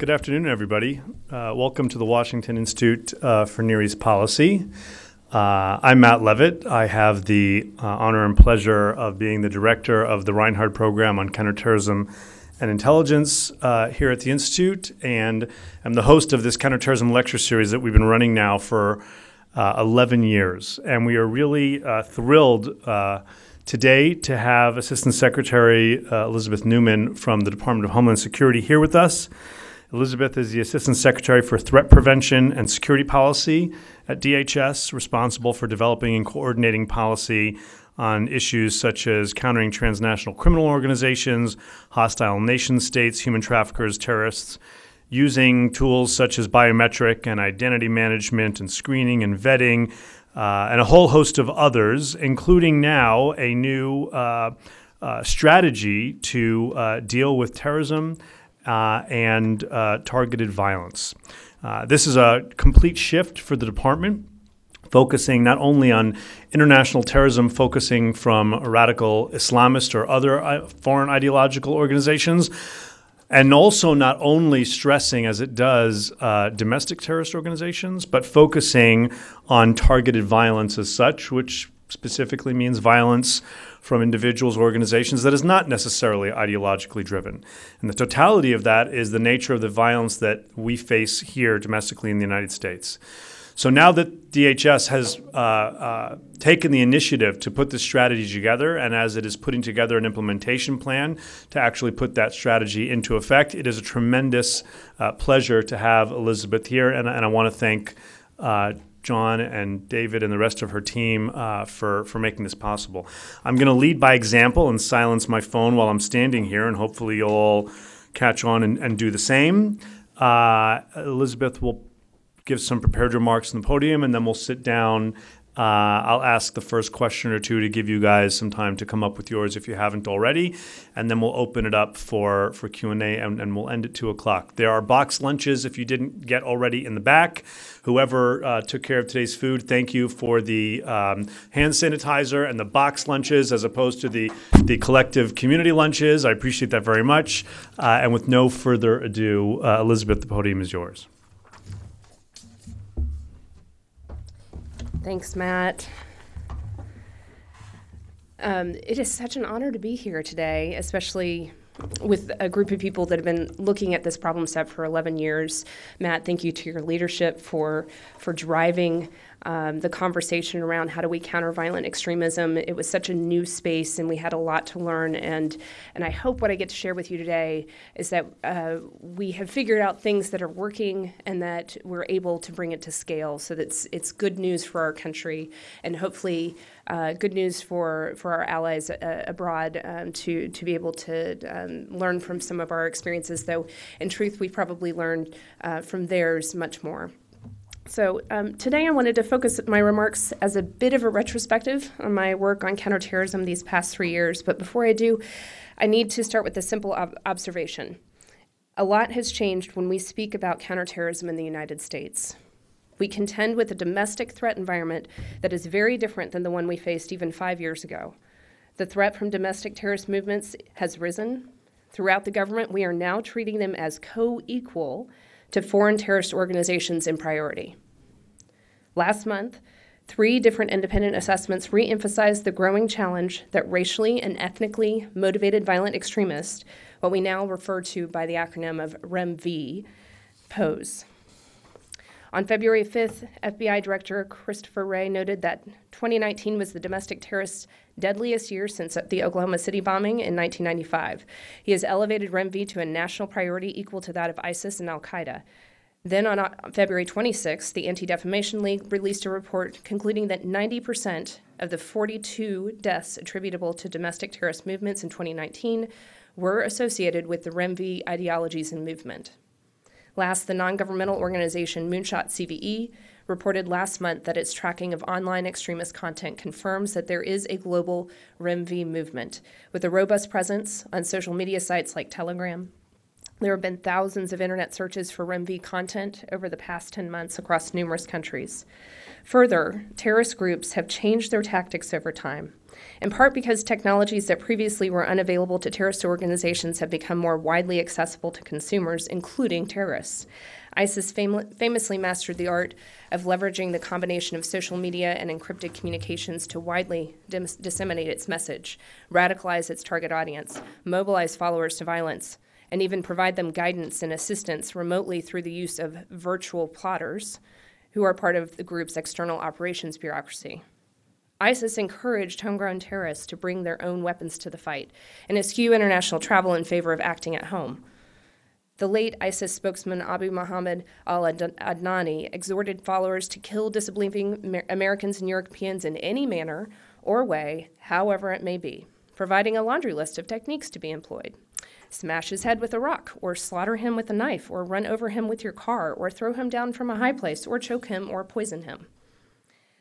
Good afternoon, everybody. Welcome to the Washington Institute for Near East Policy. I'm Matt Levitt. I have the honor and pleasure of being the director of the Reinhardt Program on Counterterrorism and Intelligence here at the Institute, and I'm the host of this counterterrorism lecture series that we've been running now for 11 years. And we are really thrilled today to have Assistant Secretary Elizabeth Neumann from the Department of Homeland Security here with us. Elizabeth is the Assistant Secretary for Threat Prevention and Security Policy at DHS, responsible for developing and coordinating policy on issues such as countering transnational criminal organizations, hostile nation states, human traffickers, terrorists, using tools such as biometric and identity management and screening and vetting, and a whole host of others, including now a new strategy to deal with terrorism and targeted violence. This is a complete shift for the department, focusing not only on international terrorism, focusing from radical Islamist or other foreign ideological organizations, and also not only stressing, as it does, domestic terrorist organizations, but focusing on targeted violence as such, which specifically means violence from individuals or organizations that is not necessarily ideologically driven. And the totality of that is the nature of the violence that we face here domestically in the United States. So now that DHS has taken the initiative to put this strategy together, and as it is putting together an implementation plan to actually put that strategy into effect, it is a tremendous pleasure to have Elizabeth here, and I want to thank John and David and the rest of her team for making this possible. I'm going to lead by example and silence my phone while I'm standing here, and hopefully you'll all catch on and do the same. Elizabeth will give some prepared remarks on the podium, and then we'll sit down. I'll ask the first question or two to give you guys some time to come up with yours if you haven't already, and then we'll open it up for Q&A, and we'll end at 2 o'clock. There are box lunches if you didn't get already in the back. Whoever took care of today's food, thank you for the hand sanitizer and the box lunches as opposed to the collective community lunches. I appreciate that very much. And with no further ado, Elizabeth, the podium is yours. Thanks, Matt. It is such an honor to be here today, especially with a group of people that have been looking at this problem set for 11 years. Matt, thank you to your leadership for driving the conversation around how do we counter violent extremism. It was such a new space, and we had a lot to learn. And I hope what I get to share with you today is that we have figured out things that are working and that we're able to bring it to scale. So that it's good news for our country, and hopefully good news for our allies abroad to be able to learn from some of our experiences. Though, in truth, we probably learned from theirs much more. So today I wanted to focus my remarks as a bit of a retrospective on my work on counterterrorism these past 3 years. But before I do, I need to start with a simple observation. A lot has changed when we speak about counterterrorism in the United States. We contend with a domestic threat environment that is very different than the one we faced even 5 years ago. The threat from domestic terrorist movements has risen. Throughout the government, we are now treating them as co-equal to foreign terrorist organizations in priority. Last month, 3 different independent assessments re-emphasized the growing challenge that racially and ethnically motivated violent extremists, what we now refer to by the acronym of REMV, pose. On February 5th, FBI Director Christopher Wray noted that 2019 was the domestic terrorists' deadliest year since the Oklahoma City bombing in 1995. He has elevated REMV to a national priority equal to that of ISIS and al-Qaeda. Then on February 26th, the Anti-Defamation League released a report concluding that 90% of the 42 deaths attributable to domestic terrorist movements in 2019 were associated with the REMV ideologies and movement. Last, the non-governmental organization Moonshot CVE reported last month that its tracking of online extremist content confirms that there is a global REMV movement, with a robust presence on social media sites like Telegram. There have been thousands of internet searches for REMV content over the past 10 months across numerous countries. Further, terrorist groups have changed their tactics over time. in part because technologies that previously were unavailable to terrorist organizations have become more widely accessible to consumers, including terrorists. ISIS famously mastered the art of leveraging the combination of social media and encrypted communications to widely disseminate its message, radicalize its target audience, mobilize followers to violence, and even provide them guidance and assistance remotely through the use of virtual plotters who are part of the group's external operations bureaucracy. ISIS encouraged homegrown terrorists to bring their own weapons to the fight and eschew international travel in favor of acting at home. The late ISIS spokesman Abu Muhammad al-Adnani exhorted followers to kill disbelieving Americans and Europeans in any manner or way, however it may be, providing a laundry list of techniques to be employed. Smash his head with a rock, or slaughter him with a knife, or run over him with your car, or throw him down from a high place, or choke him, or poison him.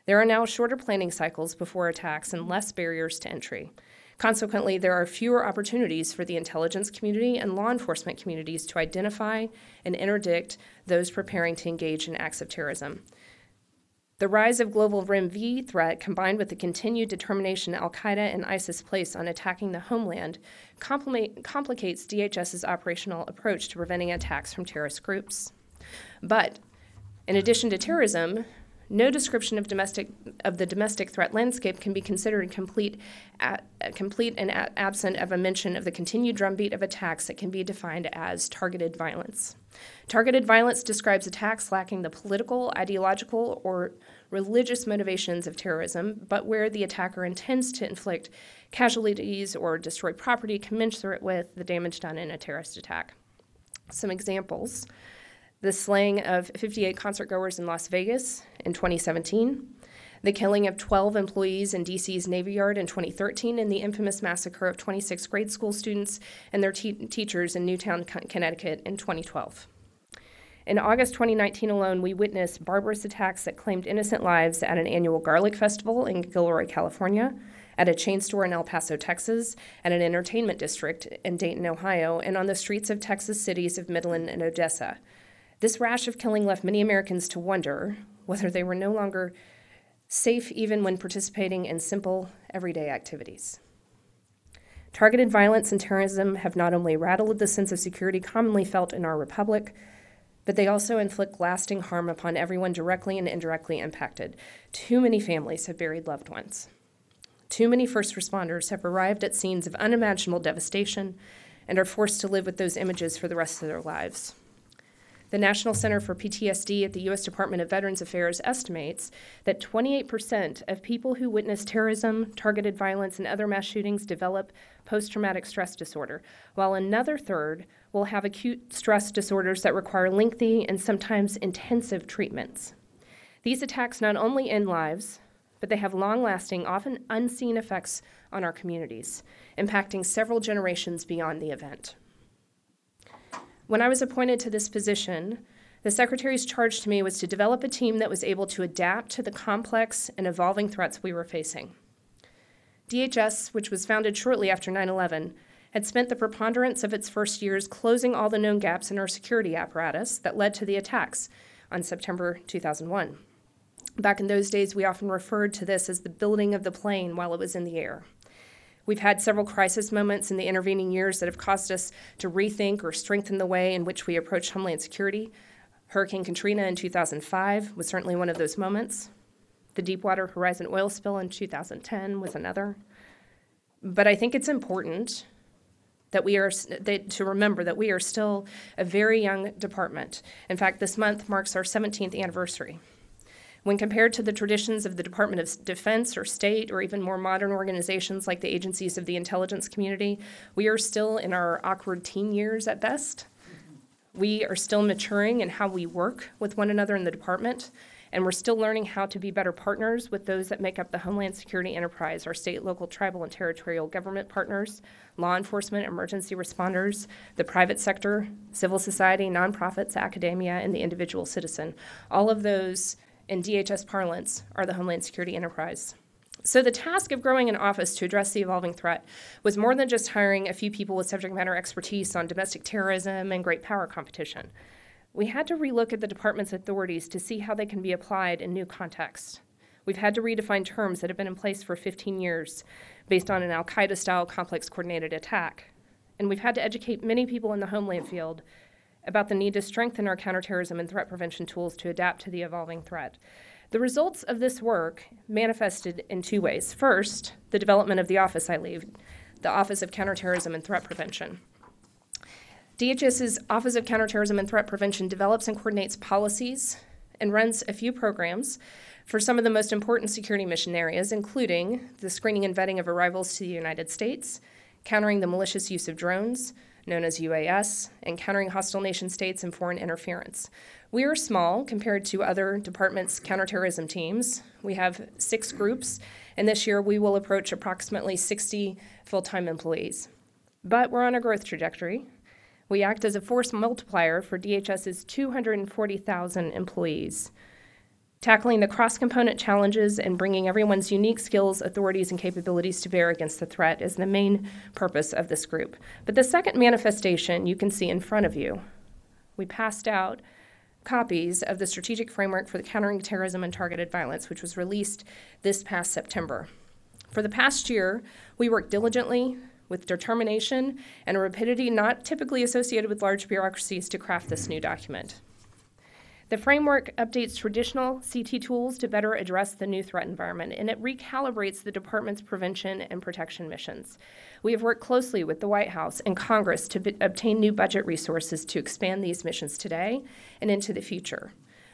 There are now shorter planning cycles before attacks and less barriers to entry. Consequently, there are fewer opportunities for the intelligence community and law enforcement communities to identify and interdict those preparing to engage in acts of terrorism. The rise of global RIM-V threat, combined with the continued determination al-Qaeda and ISIS place on attacking the homeland, complicates DHS's operational approach to preventing attacks from terrorist groups. But in addition to terrorism, no description of the domestic threat landscape can be considered complete and absent of a mention of the continued drumbeat of attacks that can be defined as targeted violence. Targeted violence describes attacks lacking the political, ideological, or religious motivations of terrorism, but where the attacker intends to inflict casualties or destroy property commensurate with the damage done in a terrorist attack. Some examples: the slaying of 58 concertgoers in Las Vegas in 2017, the killing of 12 employees in D.C.'s Navy Yard in 2013, and the infamous massacre of 26 grade school students and their teachers in Newtown, Connecticut in 2012. In August 2019 alone, we witnessed barbarous attacks that claimed innocent lives at an annual garlic festival in Gilroy, California, at a chain store in El Paso, Texas, at an entertainment district in Dayton, Ohio, and on the streets of Texas cities of Midland and Odessa. This rash of killing left many Americans to wonder whether they were no longer safe even when participating in simple, everyday activities. Targeted violence and terrorism have not only rattled the sense of security commonly felt in our republic, but they also inflict lasting harm upon everyone directly and indirectly impacted. Too many families have buried loved ones. Too many first responders have arrived at scenes of unimaginable devastation and are forced to live with those images for the rest of their lives. The National Center for PTSD at the U.S. Department of Veterans Affairs estimates that 28% of people who witness terrorism, targeted violence, and other mass shootings develop post-traumatic stress disorder, while another third will have acute stress disorders that require lengthy and sometimes intensive treatments. These attacks not only end lives, but they have long-lasting, often unseen effects on our communities, impacting several generations beyond the event. When I was appointed to this position, the Secretary's charge to me was to develop a team that was able to adapt to the complex and evolving threats we were facing. DHS, which was founded shortly after 9/11, had spent the preponderance of its first years closing all the known gaps in our security apparatus that led to the attacks on September 2001. Back in those days, we often referred to this as the building of the plane while it was in the air. We've had several crisis moments in the intervening years that have caused us to rethink or strengthen the way in which we approach Homeland Security. Hurricane Katrina in 2005 was certainly one of those moments. The Deepwater Horizon oil spill in 2010 was another. But I think it's important that to remember that we are still a very young department. In fact, this month marks our 17th anniversary. When compared to the traditions of the Department of Defense or state or even more modern organizations like the agencies of the intelligence community, we are still in our awkward teen years at best. We are still maturing in how we work with one another in the department, and we're still learning how to be better partners with those that make up the Homeland Security enterprise, our state, local, tribal, and territorial government partners, law enforcement, emergency responders, the private sector, civil society, nonprofits, academia, and the individual citizen. All of those, in DHS parlance, are the Homeland Security enterprise. So the task of growing an office to address the evolving threat was more than just hiring a few people with subject matter expertise on domestic terrorism and great power competition. We had to relook at the department's authorities to see how they can be applied in new contexts. We've had to redefine terms that have been in place for 15 years based on an al-Qaeda-style complex coordinated attack. And we've had to educate many people in the homeland field about the need to strengthen our counterterrorism and threat prevention tools to adapt to the evolving threat. The results of this work manifested in two ways. First, the development of the office I lead, the Office of Counterterrorism and Threat Prevention. DHS's Office of Counterterrorism and Threat Prevention develops and coordinates policies and runs a few programs for some of the most important security mission areas, including the screening and vetting of arrivals to the United States, countering the malicious use of drones, known as UAS, and countering hostile nation states and foreign interference. We are small compared to other departments' counterterrorism teams. We have 6 groups, and this year we will approach approximately 60 full-time employees. But we're on a growth trajectory. We act as a force multiplier for DHS's 240,000 employees. Tackling the cross-component challenges and bringing everyone's unique skills, authorities, and capabilities to bear against the threat is the main purpose of this group. But the second manifestation you can see in front of you. We passed out copies of the Strategic Framework for the Countering Terrorism and Targeted Violence, which was released this past September. For the past year, we worked diligently, with determination, and a rapidity not typically associated with large bureaucracies to craft this new document. The framework updates traditional CT tools to better address the new threat environment, and it recalibrates the department's prevention and protection missions. We have worked closely with the White House and Congress to obtain new budget resources to expand these missions today and into the future.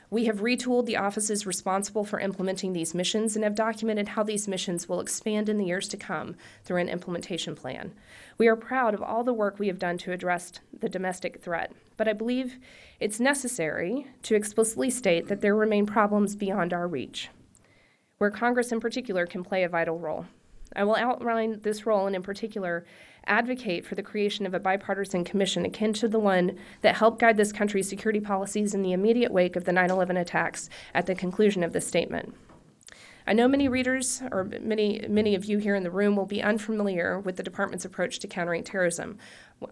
We have retooled the offices responsible for implementing these missions and have documented how these missions will expand in the years to come through an implementation plan. We are proud of all the work we have done to address the domestic threat, but I believe it's necessary to explicitly state that there remain problems beyond our reach, where Congress in particular can play a vital role. I will outline this role and in particular advocate for the creation of a bipartisan commission akin to the one that helped guide this country's security policies in the immediate wake of the 9/11 attacks at the conclusion of this statement. I know many readers, or many of you here in the room, will be unfamiliar with the department's approach to countering terrorism.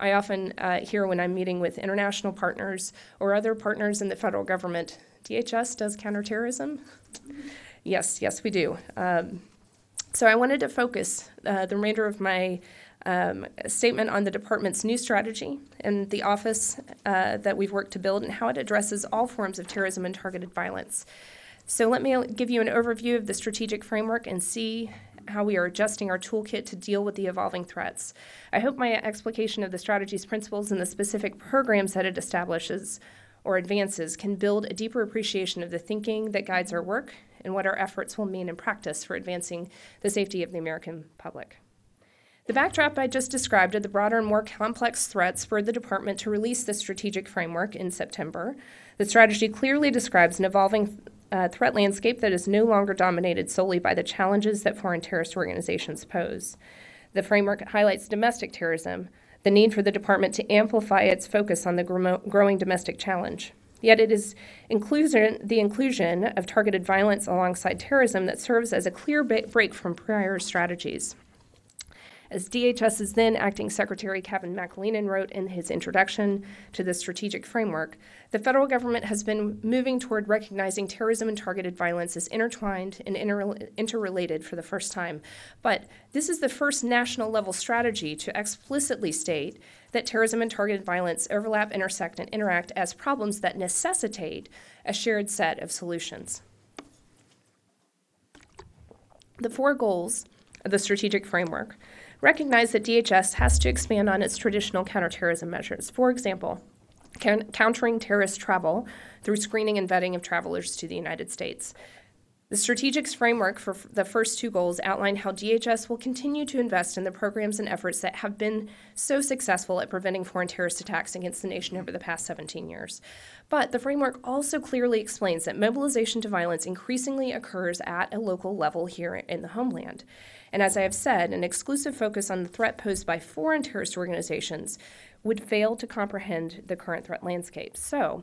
I often hear when I'm meeting with international partners or other partners in the federal government, DHS does counterterrorism? Yes, we do. So I wanted to focus the remainder of my statement on the department's new strategy and the office that we've worked to build and how it addresses all forms of terrorism and targeted violence. So let me give you an overview of the strategic framework and see how we are adjusting our toolkit to deal with the evolving threats. I hope my explication of the strategy's principles and the specific programs that it establishes or advances can build a deeper appreciation of the thinking that guides our work and what our efforts will mean in practice for advancing the safety of the American public. The backdrop I just described of the broader and more complex threats spurred the department to release the strategic framework in September. The strategy clearly describes an evolving threat landscape that is no longer dominated solely by the challenges that foreign terrorist organizations pose. The framework highlights domestic terrorism, the need for the department to amplify its focus on the growing domestic challenge. Yet it is the inclusion of targeted violence alongside terrorism that serves as a clear break from prior strategies. As DHS's then acting Secretary Kevin McAleenan wrote in his introduction to the strategic framework, the federal government has been moving toward recognizing terrorism and targeted violence as intertwined and interrelated for the first time. But this is the first national level strategy to explicitly state that terrorism and targeted violence overlap, intersect, and interact as problems that necessitate a shared set of solutions. The 4 goals of the strategic framework recognize that DHS has to expand on its traditional counterterrorism measures. For example, countering terrorist travel through screening and vetting of travelers to the United States. The strategic framework for the first 2 goals outline how DHS will continue to invest in the programs and efforts that have been so successful at preventing foreign terrorist attacks against the nation over the past 17 years. But the framework also clearly explains that mobilization to violence increasingly occurs at a local level here in the homeland. And as I have said, an exclusive focus on the threat posed by foreign terrorist organizations would fail to comprehend the current threat landscape. So,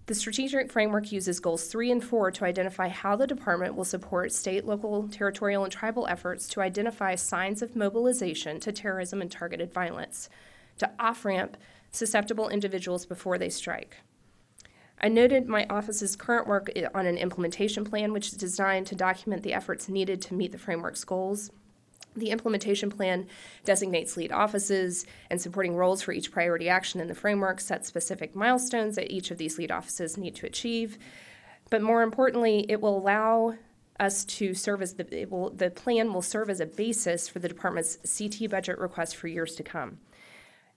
the strategic framework uses goals 3 and 4 to identify how the department will support state, local, territorial, and tribal efforts to identify signs of mobilization to terrorism and targeted violence, to off-ramp susceptible individuals before they strike. I noted my office's current work on an implementation plan, which is designed to document the efforts needed to meet the framework's goals. The implementation plan designates lead offices and supporting roles for each priority action in the framework, sets specific milestones that each of these lead offices need to achieve. But more importantly, it will allow us to serve as the plan will serve as a basis for the department's CT budget request for years to come.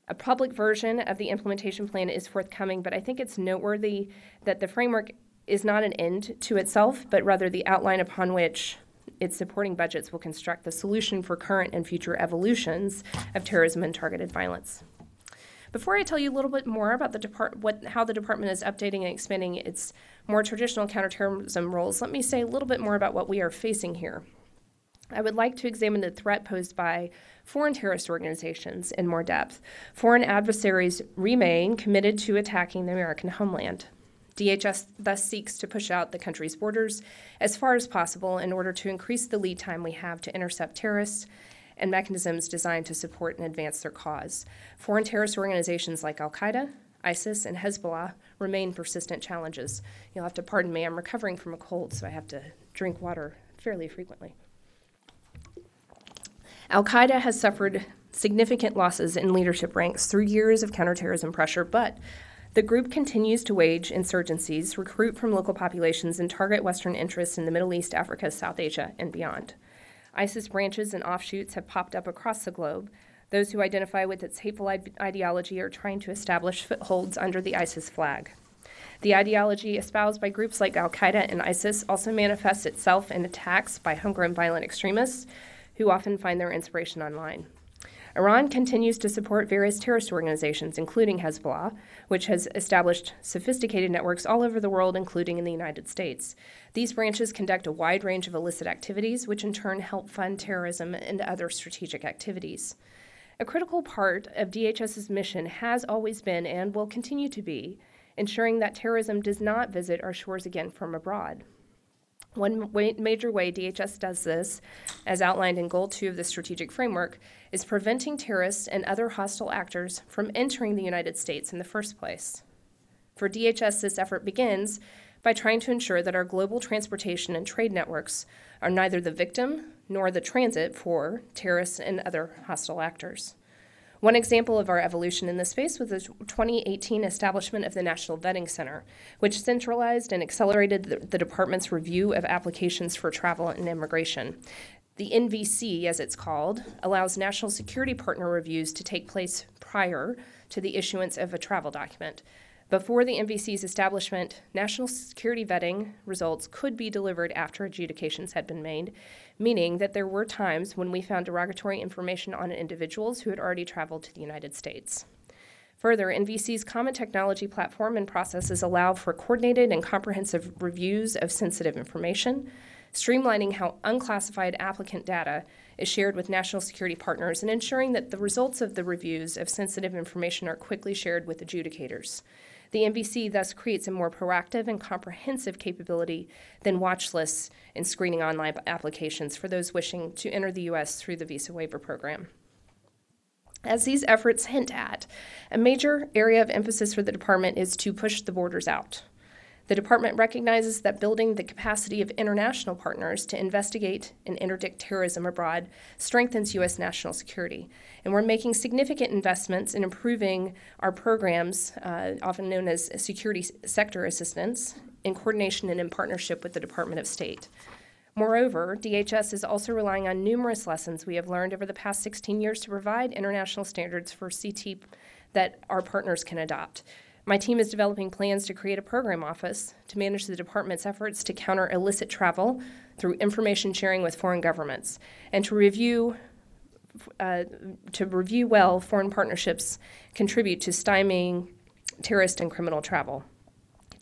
A public version of the implementation plan is forthcoming, but I think it's noteworthy that the framework is not an end to itself, but rather the outline upon which its supporting budgets will construct the solution for current and future evolutions of terrorism and targeted violence. Before I tell you a little bit more about how the department is updating and expanding its more traditional counterterrorism roles, let me say a little bit more about what we are facing here. I would like to examine the threat posed by foreign terrorist organizations in more depth. Foreign adversaries remain committed to attacking the American homeland. DHS thus seeks to push out the country's borders as far as possible in order to increase the lead time we have to intercept terrorists and mechanisms designed to support and advance their cause. Foreign terrorist organizations like Al-Qaeda, ISIS, and Hezbollah remain persistent challenges. You'll have to pardon me, I'm recovering from a cold, so I have to drink water fairly frequently. Al-Qaeda has suffered significant losses in leadership ranks through years of counterterrorism pressure, but the group continues to wage insurgencies, recruit from local populations, and target Western interests in the Middle East, Africa, South Asia, and beyond. ISIS branches and offshoots have popped up across the globe. Those who identify with its hateful ideology are trying to establish footholds under the ISIS flag. The ideology espoused by groups like Al-Qaeda and ISIS also manifests itself in attacks by homegrown violent extremists who often find their inspiration online. Iran continues to support various terrorist organizations, including Hezbollah, which has established sophisticated networks all over the world, including in the United States. These branches conduct a wide range of illicit activities, which in turn help fund terrorism and other strategic activities. A critical part of DHS's mission has always been and will continue to be ensuring that terrorism does not visit our shores again from abroad. One major way DHS does this, as outlined in Goal 2 of the strategic framework, is preventing terrorists and other hostile actors from entering the United States in the first place. For DHS, this effort begins by trying to ensure that our global transportation and trade networks are neither the victim nor the transit for terrorists and other hostile actors. One example of our evolution in this space was the 2018 establishment of the National Vetting Center, which centralized and accelerated the department's review of applications for travel and immigration. The NVC, as it's called, allows national security partner reviews to take place prior to the issuance of a travel document. Before the NVC's establishment, national security vetting results could be delivered after adjudications had been made, meaning that there were times when we found derogatory information on individuals who had already traveled to the United States. Further, NVC's common technology platform and processes allow for coordinated and comprehensive reviews of sensitive information, streamlining how unclassified applicant data is shared with national security partners and ensuring that the results of the reviews of sensitive information are quickly shared with adjudicators. The NVC thus creates a more proactive and comprehensive capability than watch lists in screening online applications for those wishing to enter the U.S. through the Visa Waiver Program. As these efforts hint at, a major area of emphasis for the department is to push the borders out. The department recognizes that building the capacity of international partners to investigate and interdict terrorism abroad strengthens U.S. national security. And we're making significant investments in improving our programs, often known as security sector assistance, in coordination and in partnership with the Department of State. Moreover, DHS is also relying on numerous lessons we have learned over the past 16 years to provide international standards for CT that our partners can adopt. My team is developing plans to create a program office to manage the department's efforts to counter illicit travel through information sharing with foreign governments and to review well foreign partnerships contribute to stymieing terrorist and criminal travel.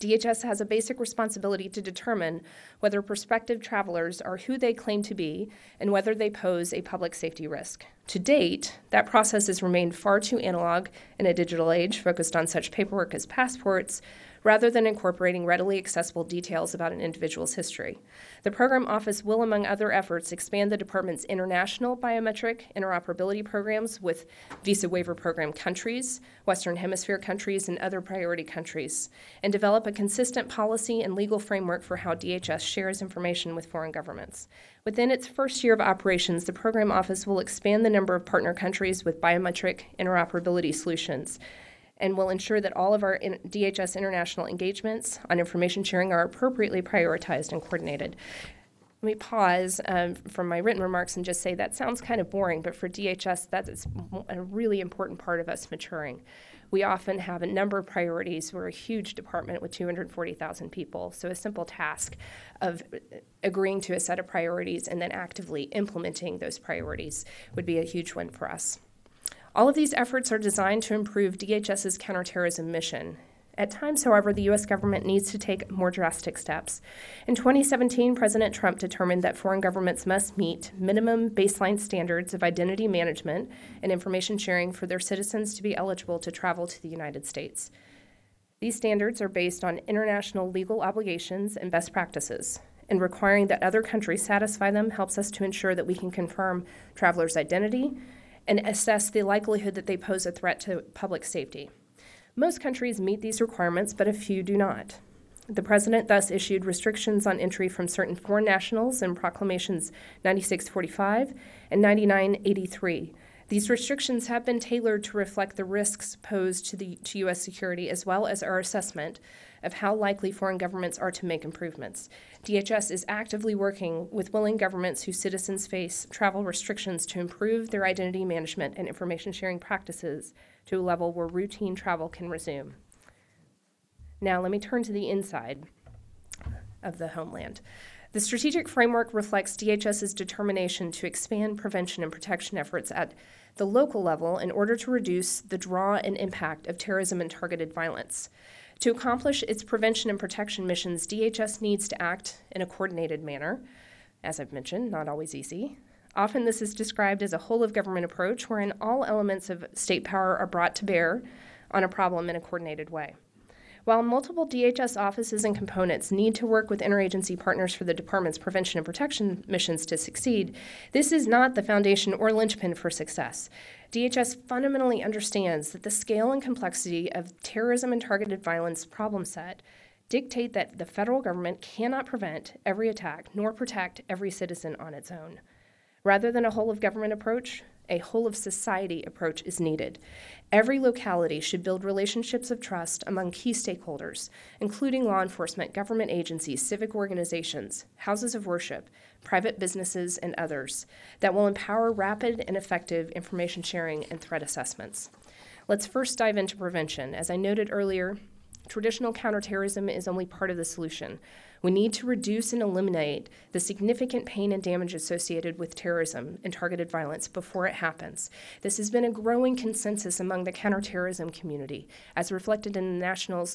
DHS has a basic responsibility to determine whether prospective travelers are who they claim to be and whether they pose a public safety risk. To date, that process has remained far too analog in a digital age focused on such paperwork as passports, rather than incorporating readily accessible details about an individual's history. The program office will, among other efforts, expand the department's international biometric interoperability programs with visa waiver program countries, Western Hemisphere countries, and other priority countries, and develop a consistent policy and legal framework for how DHS shares information with foreign governments. Within its first year of operations, the program office will expand the number of partner countries with biometric interoperability solutions, and will ensure that all of our DHS international engagements on information sharing are appropriately prioritized and coordinated. Let me pause from my written remarks and just say that sounds kind of boring, but for DHS, that is a really important part of us maturing. We often have a number of priorities. We're a huge department with 240,000 people, so a simple task of agreeing to a set of priorities and then actively implementing those priorities would be a huge win for us. All of these efforts are designed to improve DHS's counterterrorism mission. At times, however, the U.S. government needs to take more drastic steps. In 2017, President Trump determined that foreign governments must meet minimum baseline standards of identity management and information sharing for their citizens to be eligible to travel to the United States. These standards are based on international legal obligations and best practices, and requiring that other countries satisfy them helps us to ensure that we can confirm travelers' identity and assess the likelihood that they pose a threat to public safety. Most countries meet these requirements, but a few do not. The President thus issued restrictions on entry from certain foreign nationals in Proclamations 9645 and 9983. These restrictions have been tailored to reflect the risks posed to U.S. security, as well as our assessment of how likely foreign governments are to make improvements. DHS is actively working with willing governments whose citizens face travel restrictions to improve their identity management and information sharing practices to a level where routine travel can resume. Now, let me turn to the inside of the homeland. The strategic framework reflects DHS's determination to expand prevention and protection efforts at the local level in order to reduce the draw and impact of terrorism and targeted violence. To accomplish its prevention and protection missions, DHS needs to act in a coordinated manner. As I've mentioned, not always easy. Often this is described as a whole-of-government approach wherein all elements of state power are brought to bear on a problem in a coordinated way. While multiple DHS offices and components need to work with interagency partners for the department's prevention and protection missions to succeed, this is not the foundation or linchpin for success. DHS fundamentally understands that the scale and complexity of terrorism and targeted violence problem set dictate that the federal government cannot prevent every attack nor protect every citizen on its own. Rather than a whole-of-government approach, a whole-of-society approach is needed. Every locality should build relationships of trust among key stakeholders, including law enforcement, government agencies, civic organizations, houses of worship, private businesses, and others, that will empower rapid and effective information sharing and threat assessments. Let's first dive into prevention. As I noted earlier, traditional counterterrorism is only part of the solution. We need to reduce and eliminate the significant pain and damage associated with terrorism and targeted violence before it happens. This has been a growing consensus among the counterterrorism community, as reflected in the National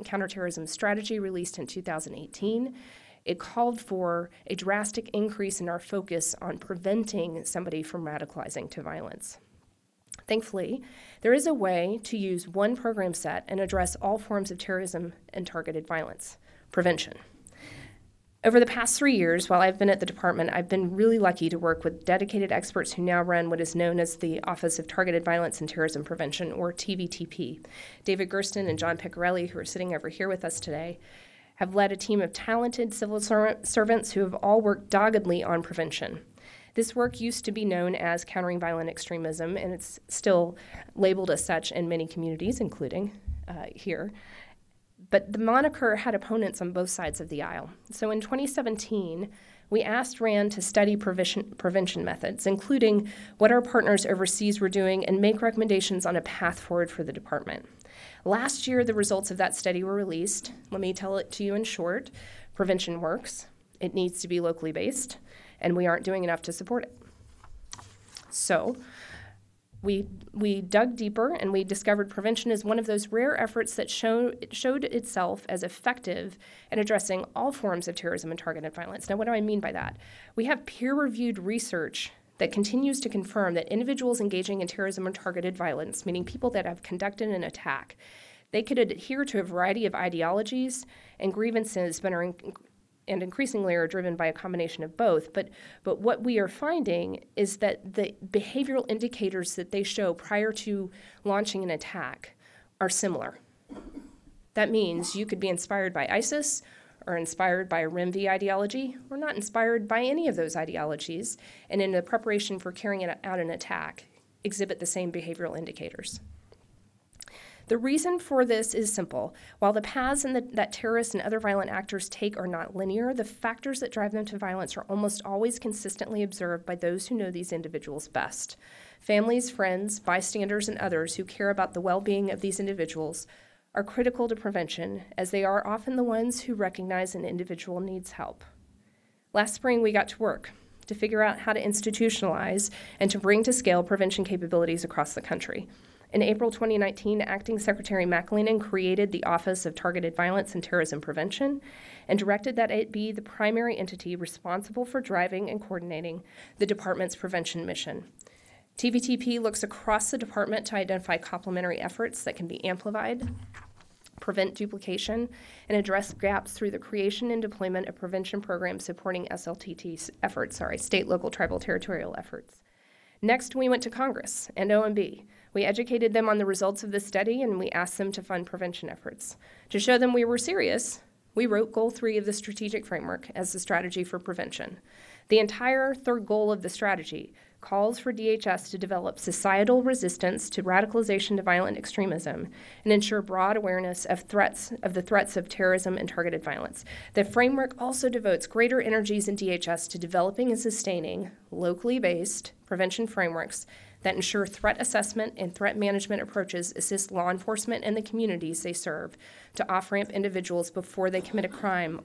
Counterterrorism Strategy released in 2018. It called for a drastic increase in our focus on preventing somebody from radicalizing to violence. Thankfully, there is a way to use one program set and address all forms of terrorism and targeted violence: prevention. Over the past 3 years, while I've been at the department, I've been really lucky to work with dedicated experts who now run what is known as the Office of Targeted Violence and Terrorism Prevention, or TVTP. David Gersten and John Piccarelli, who are sitting over here with us today, have led a team of talented civil servants who have all worked doggedly on prevention. This work used to be known as countering violent extremism, and it's still labeled as such in many communities, including here. But the moniker had opponents on both sides of the aisle. So in 2017, we asked RAND to study prevention methods, including what our partners overseas were doing, and make recommendations on a path forward for the department. Last year, the results of that study were released. Let me tell it to you in short. Prevention works. It needs to be locally based, and we aren't doing enough to support it. So we dug deeper, and we discovered prevention is one of those rare efforts that showed itself as effective in addressing all forms of terrorism and targeted violence. Now, what do I mean by that? We have peer-reviewed research that continues to confirm that individuals engaging in terrorism or targeted violence, meaning people that have conducted an attack, they could adhere to a variety of ideologies and grievances, and increasingly are driven by a combination of both. But what we are finding is that the behavioral indicators that they show prior to launching an attack are similar. That means you could be inspired by ISIS or inspired by a RIMV ideology or not inspired by any of those ideologies, and in the preparation for carrying out an attack, exhibit the same behavioral indicators. The reason for this is simple. While the paths that terrorists and other violent actors take are not linear, the factors that drive them to violence are almost always consistently observed by those who know these individuals best. Families, friends, bystanders, and others who care about the well-being of these individuals are critical to prevention, as they are often the ones who recognize an individual needs help. Last spring, we got to work to figure out how to institutionalize and to bring to scale prevention capabilities across the country. In April 2019, Acting Secretary McAleenan created the Office of Targeted Violence and Terrorism Prevention and directed that it be the primary entity responsible for driving and coordinating the department's prevention mission. TVTP looks across the department to identify complementary efforts that can be amplified, prevent duplication, and address gaps through the creation and deployment of prevention programs supporting SLTT efforts, state, local, tribal, territorial efforts. Next, we went to Congress and OMB. We educated them on the results of the study, and we asked them to fund prevention efforts. To show them we were serious, we wrote Goal 3 of the strategic framework as the strategy for prevention. The entire third goal of the strategy calls for DHS to develop societal resistance to radicalization to violent extremism and ensure broad awareness of the threats of terrorism and targeted violence. The framework also devotes greater energies in DHS to developing and sustaining locally based prevention frameworks that ensure threat assessment and threat management approaches assist law enforcement and the communities they serve to off-ramp individuals before they commit a crime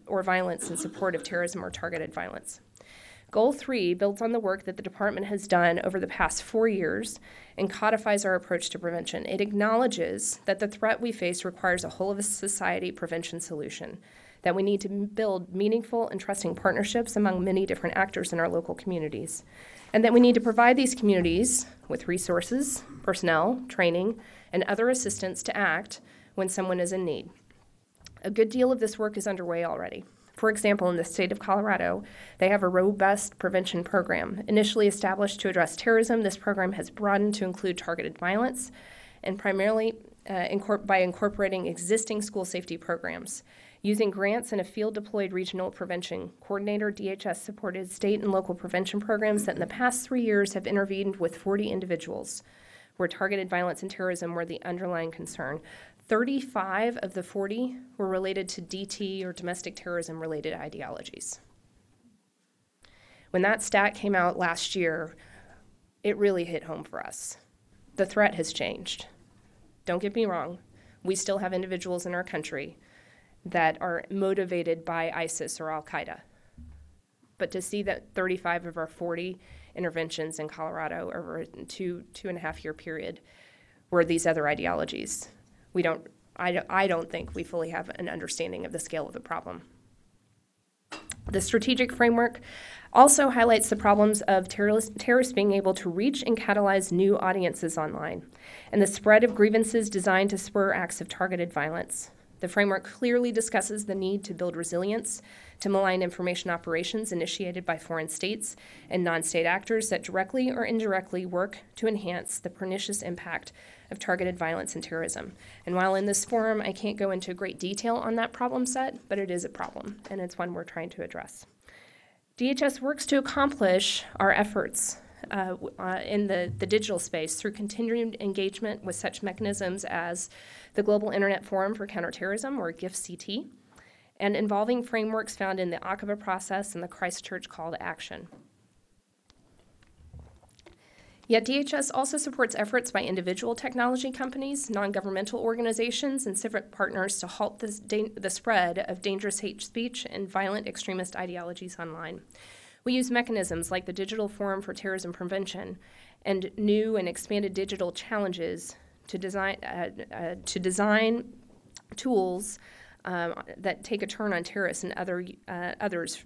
or violence in support of terrorism or targeted violence. Goal 3 builds on the work that the department has done over the past 4 years and codifies our approach to prevention. It acknowledges that the threat we face requires a whole-of-society prevention solution, that we need to build meaningful and trusting partnerships among many different actors in our local communities, and that we need to provide these communities with resources, personnel, training, and other assistance to act when someone is in need. A good deal of this work is underway already. For example, in the state of Colorado, they have a robust prevention program. Initially established to address terrorism, this program has broadened to include targeted violence, and primarily by incorporating existing school safety programs. Using grants and a field-deployed regional prevention coordinator, DHS supported state and local prevention programs that in the past 3 years have intervened with 40 individuals where targeted violence and terrorism were the underlying concern. 35 of the 40 were related to DT or domestic terrorism-related ideologies. When that stat came out last year, it really hit home for us. The threat has changed. Don't get me wrong. We still have individuals in our country that are motivated by ISIS or Al-Qaeda. But to see that 35 of our 40 interventions in Colorado over a two and a half year period were these other ideologies, I don't think we fully have an understanding of the scale of the problem. The strategic framework also highlights the problems of terrorists being able to reach and catalyze new audiences online, and the spread of grievances designed to spur acts of targeted violence. The framework clearly discusses the need to build resilience to malign information operations initiated by foreign states and non-state actors that directly or indirectly work to enhance the pernicious impact of targeted violence and terrorism. And while in this forum, I can't go into great detail on that problem set, but it is a problem, and it's one we're trying to address. DHS works to accomplish our efforts in the digital space through continued engagement with such mechanisms as the Global Internet Forum for Counterterrorism, or GIFCT, and involving frameworks found in the ACABA process and the Christchurch Call to Action. Yet DHS also supports efforts by individual technology companies, non-governmental organizations, and civic partners to halt the spread of dangerous hate speech and violent extremist ideologies online. We use mechanisms like the Digital Forum for Terrorism Prevention and new and expanded digital challenges to design tools that take a turn on terrorists and others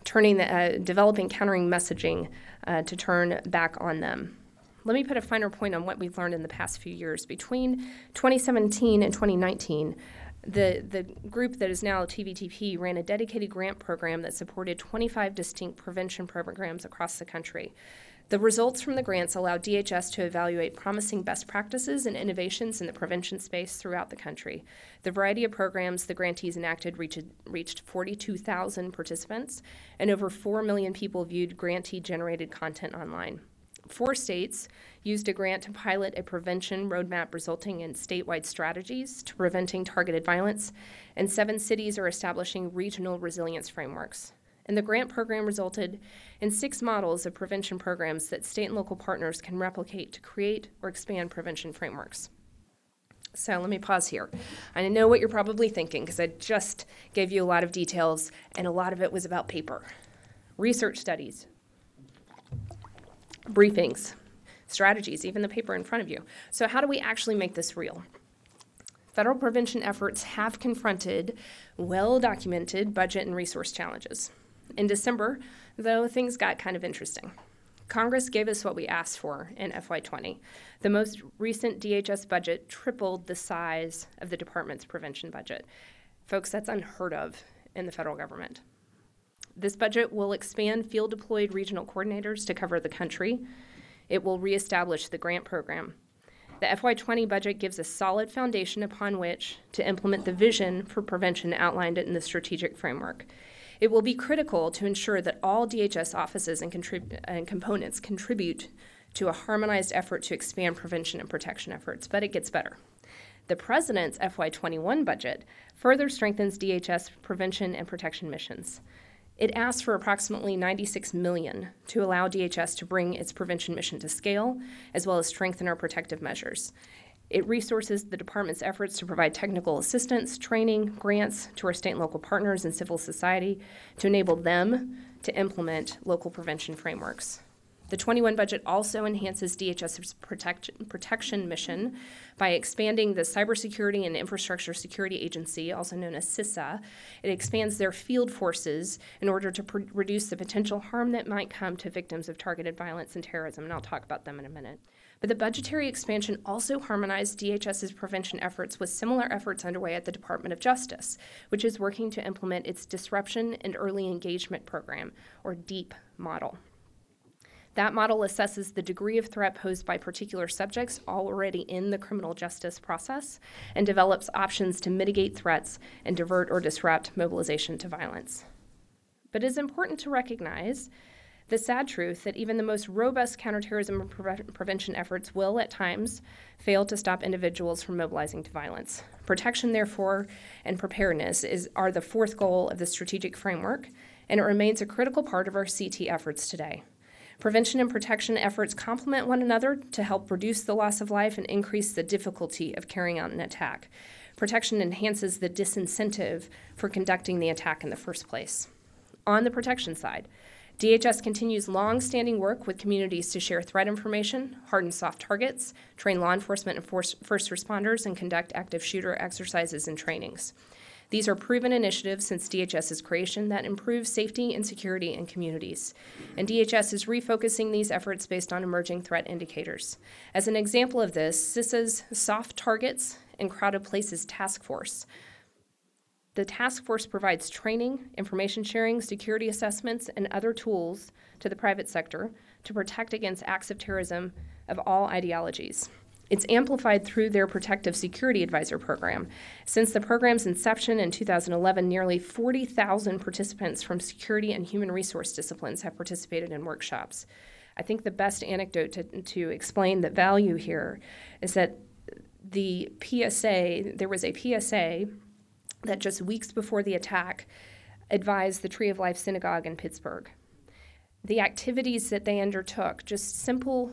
developing countering messaging to turn back on them. Let me put a finer point on what we've learned in the past few years. Between 2017 and 2019, the group that is now TVTP ran a dedicated grant program that supported 25 distinct prevention programs across the country. The results from the grants allowed DHS to evaluate promising best practices and innovations in the prevention space throughout the country. The variety of programs the grantees enacted reached 42,000 participants, and over 4 million people viewed grantee-generated content online. 4 states used a grant to pilot a prevention roadmap resulting in statewide strategies to preventing targeted violence, and 7 cities are establishing regional resilience frameworks. And the grant program resulted in 6 models of prevention programs that state and local partners can replicate to create or expand prevention frameworks. So let me pause here. I know what you're probably thinking because I just gave you a lot of details, and a lot of it was about paper. Research studies, briefings, strategies, even the paper in front of you. So how do we actually make this real? Federal prevention efforts have confronted well-documented budget and resource challenges. In December, though, things got kind of interesting. Congress gave us what we asked for in FY20. The most recent DHS budget tripled the size of the department's prevention budget. Folks, that's unheard of in the federal government. This budget will expand field-deployed regional coordinators to cover the country. It will reestablish the grant program. The FY20 budget gives a solid foundation upon which to implement the vision for prevention outlined in the strategic framework. It will be critical to ensure that all DHS offices and components contribute to a harmonized effort to expand prevention and protection efforts, but it gets better. The President's FY21 budget further strengthens DHS prevention and protection missions. It asks for approximately $96 million to allow DHS to bring its prevention mission to scale, as well as strengthen our protective measures. It resources the department's efforts to provide technical assistance, training, grants to our state and local partners and civil society to enable them to implement local prevention frameworks. The 21 budget also enhances DHS's protection mission by expanding the Cybersecurity and Infrastructure Security Agency, also known as CISA. It expands their field forces in order to reduce the potential harm that might come to victims of targeted violence and terrorism, and I'll talk about them in a minute. But the budgetary expansion also harmonized DHS's prevention efforts with similar efforts underway at the Department of Justice, which is working to implement its Disruption and Early Engagement Program, or DEEP model. That model assesses the degree of threat posed by particular subjects already in the criminal justice process and develops options to mitigate threats and divert or disrupt mobilization to violence. But it is important to recognize the sad truth that even the most robust counterterrorism and prevention efforts will, at times, fail to stop individuals from mobilizing to violence. Protection, therefore, and preparedness are the 4th goal of the strategic framework, and it remains a critical part of our CT efforts today. Prevention and protection efforts complement one another to help reduce the loss of life and increase the difficulty of carrying out an attack. Protection enhances the disincentive for conducting the attack in the first place. On the protection side, DHS continues long-standing work with communities to share threat information, harden soft targets, train law enforcement and first responders, and conduct active shooter exercises and trainings. These are proven initiatives since DHS's creation that improve safety and security in communities. And DHS is refocusing these efforts based on emerging threat indicators. As an example of this, CISA's Soft Targets and Crowded Places Task Force. The task force provides training, information sharing, security assessments, and other tools to the private sector to protect against acts of terrorism of all ideologies. It's amplified through their Protective Security Advisor program. Since the program's inception in 2011, nearly 40,000 participants from security and human resource disciplines have participated in workshops. I think the best anecdote to explain the value here is that the PSA, there was a PSA that just weeks before the attack advised the Tree of Life Synagogue in Pittsburgh. The activities that they undertook, just simple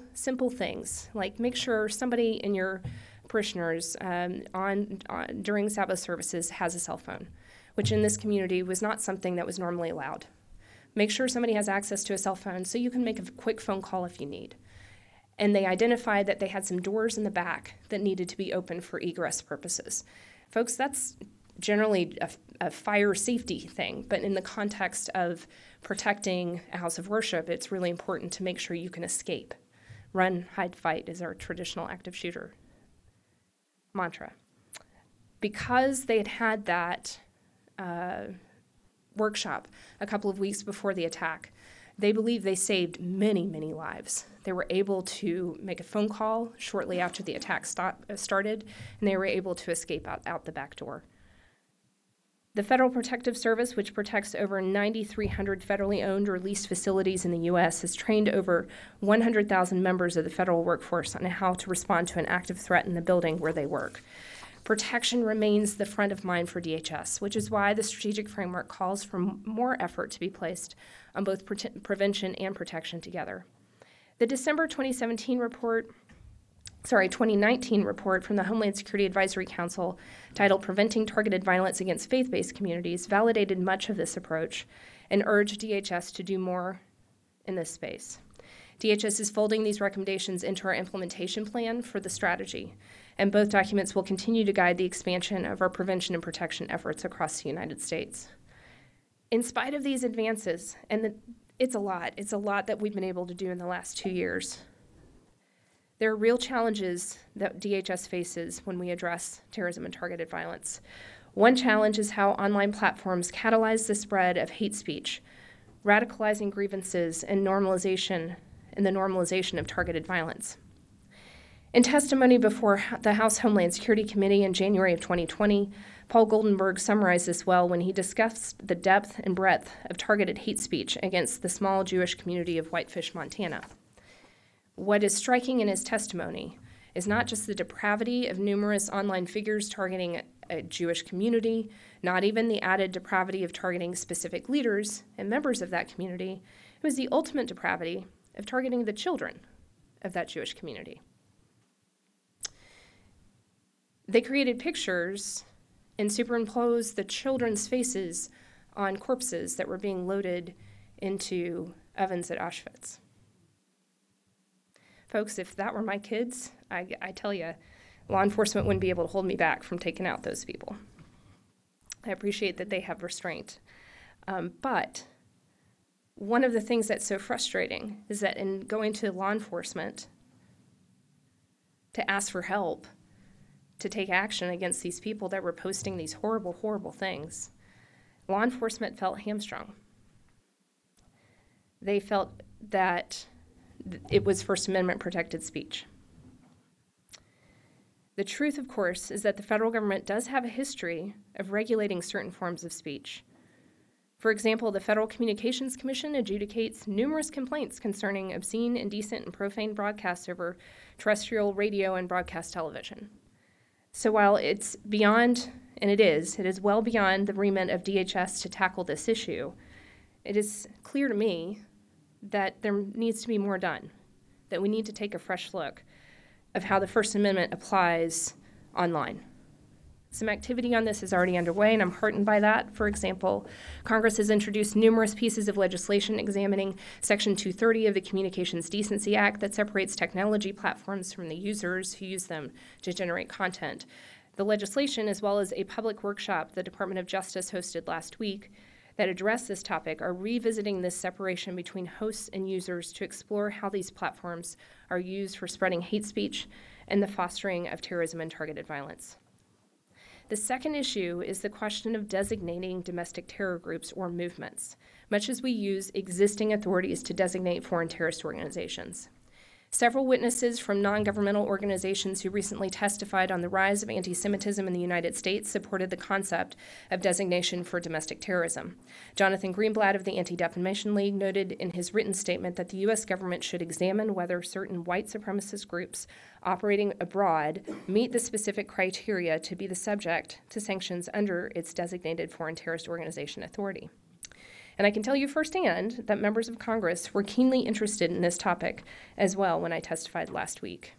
things, like make sure somebody in your parishioners during Sabbath services has a cell phone, which in this community was not something that was normally allowed. Make sure somebody has access to a cell phone so you can make a quick phone call if you need. And they identified that they had some doors in the back that needed to be open for egress purposes. Folks, that's generally a fire safety thing, but in the context of protecting a house of worship, it's really important to make sure you can escape. Run, hide, fight is our traditional active shooter mantra. Because they had that workshop a couple of weeks before the attack, they believe they saved many, many lives. They were able to make a phone call shortly after the attack started, and they were able to escape out the back door. The Federal Protective Service, which protects over 9,300 federally owned or leased facilities in the U.S., has trained over 100,000 members of the federal workforce on how to respond to an active threat in the building where they work. Protection remains the front of mind for DHS, which is why the strategic framework calls for more effort to be placed on both prevention and protection together. The December 2019 report from the Homeland Security Advisory Council titled Preventing Targeted Violence Against Faith-Based Communities validated much of this approach and urged DHS to do more in this space. DHS is folding these recommendations into our implementation plan for the strategy, and both documents will continue to guide the expansion of our prevention and protection efforts across the United States. In spite of these advances, and it's a lot that we've been able to do in the last 2 years, there are real challenges that DHS faces when we address terrorism and targeted violence. One challenge is how online platforms catalyze the spread of hate speech, radicalizing grievances and the normalization of targeted violence. In testimony before the House Homeland Security Committee in January of 2020, Paul Goldenberg summarized this well when he discussed the depth and breadth of targeted hate speech against the small Jewish community of Whitefish, Montana. What is striking in his testimony is not just the depravity of numerous online figures targeting a Jewish community, not even the added depravity of targeting specific leaders and members of that community. It was the ultimate depravity of targeting the children of that Jewish community. They created pictures and superimposed the children's faces on corpses that were being loaded into ovens at Auschwitz. Folks, if that were my kids, I tell you, law enforcement wouldn't be able to hold me back from taking out those people. I appreciate that they have restraint. But one of the things that's so frustrating is that in going to law enforcement to ask for help, to take action against these people that were posting these horrible, horrible things, law enforcement felt hamstrung. They felt that it was First Amendment protected speech. The truth, of course, is that the federal government does have a history of regulating certain forms of speech. For example, the Federal Communications Commission adjudicates numerous complaints concerning obscene, indecent, and profane broadcasts over terrestrial radio and broadcast television. So while it's beyond, and it is well beyond the remit of DHS to tackle this issue, it is clear to me that there needs to be more done, that we need to take a fresh look of how the First Amendment applies online. Some activity on this is already underway, and I'm heartened by that. For example, Congress has introduced numerous pieces of legislation examining Section 230 of the Communications Decency Act that separates technology platforms from the users who use them to generate content. The legislation, as well as a public workshop the Department of Justice hosted last week that address this topic, are revisiting this separation between hosts and users to explore how these platforms are used for spreading hate speech and the fostering of terrorism and targeted violence. The second issue is the question of designating domestic terror groups or movements, much as we use existing authorities to designate foreign terrorist organizations. Several witnesses from non-governmental organizations who recently testified on the rise of anti-Semitism in the United States supported the concept of designation for domestic terrorism. Jonathan Greenblatt of the Anti-Defamation League noted in his written statement that the U.S. government should examine whether certain white supremacist groups operating abroad meet the specific criteria to be the subject to sanctions under its designated foreign terrorist organization authority. And I can tell you firsthand that members of Congress were keenly interested in this topic as well when I testified last week.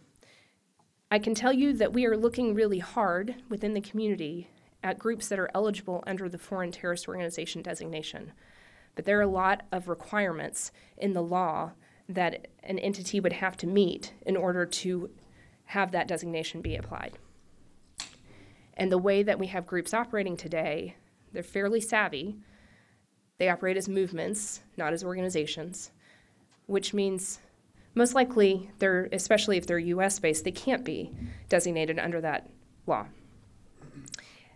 I can tell you that we are looking really hard within the community at groups that are eligible under the foreign terrorist organization designation. But there are a lot of requirements in the law that an entity would have to meet in order to have that designation be applied. And the way that we have groups operating today, they're fairly savvy. They operate as movements, not as organizations, which means most likely, especially if they're US-based, they can't be designated under that law.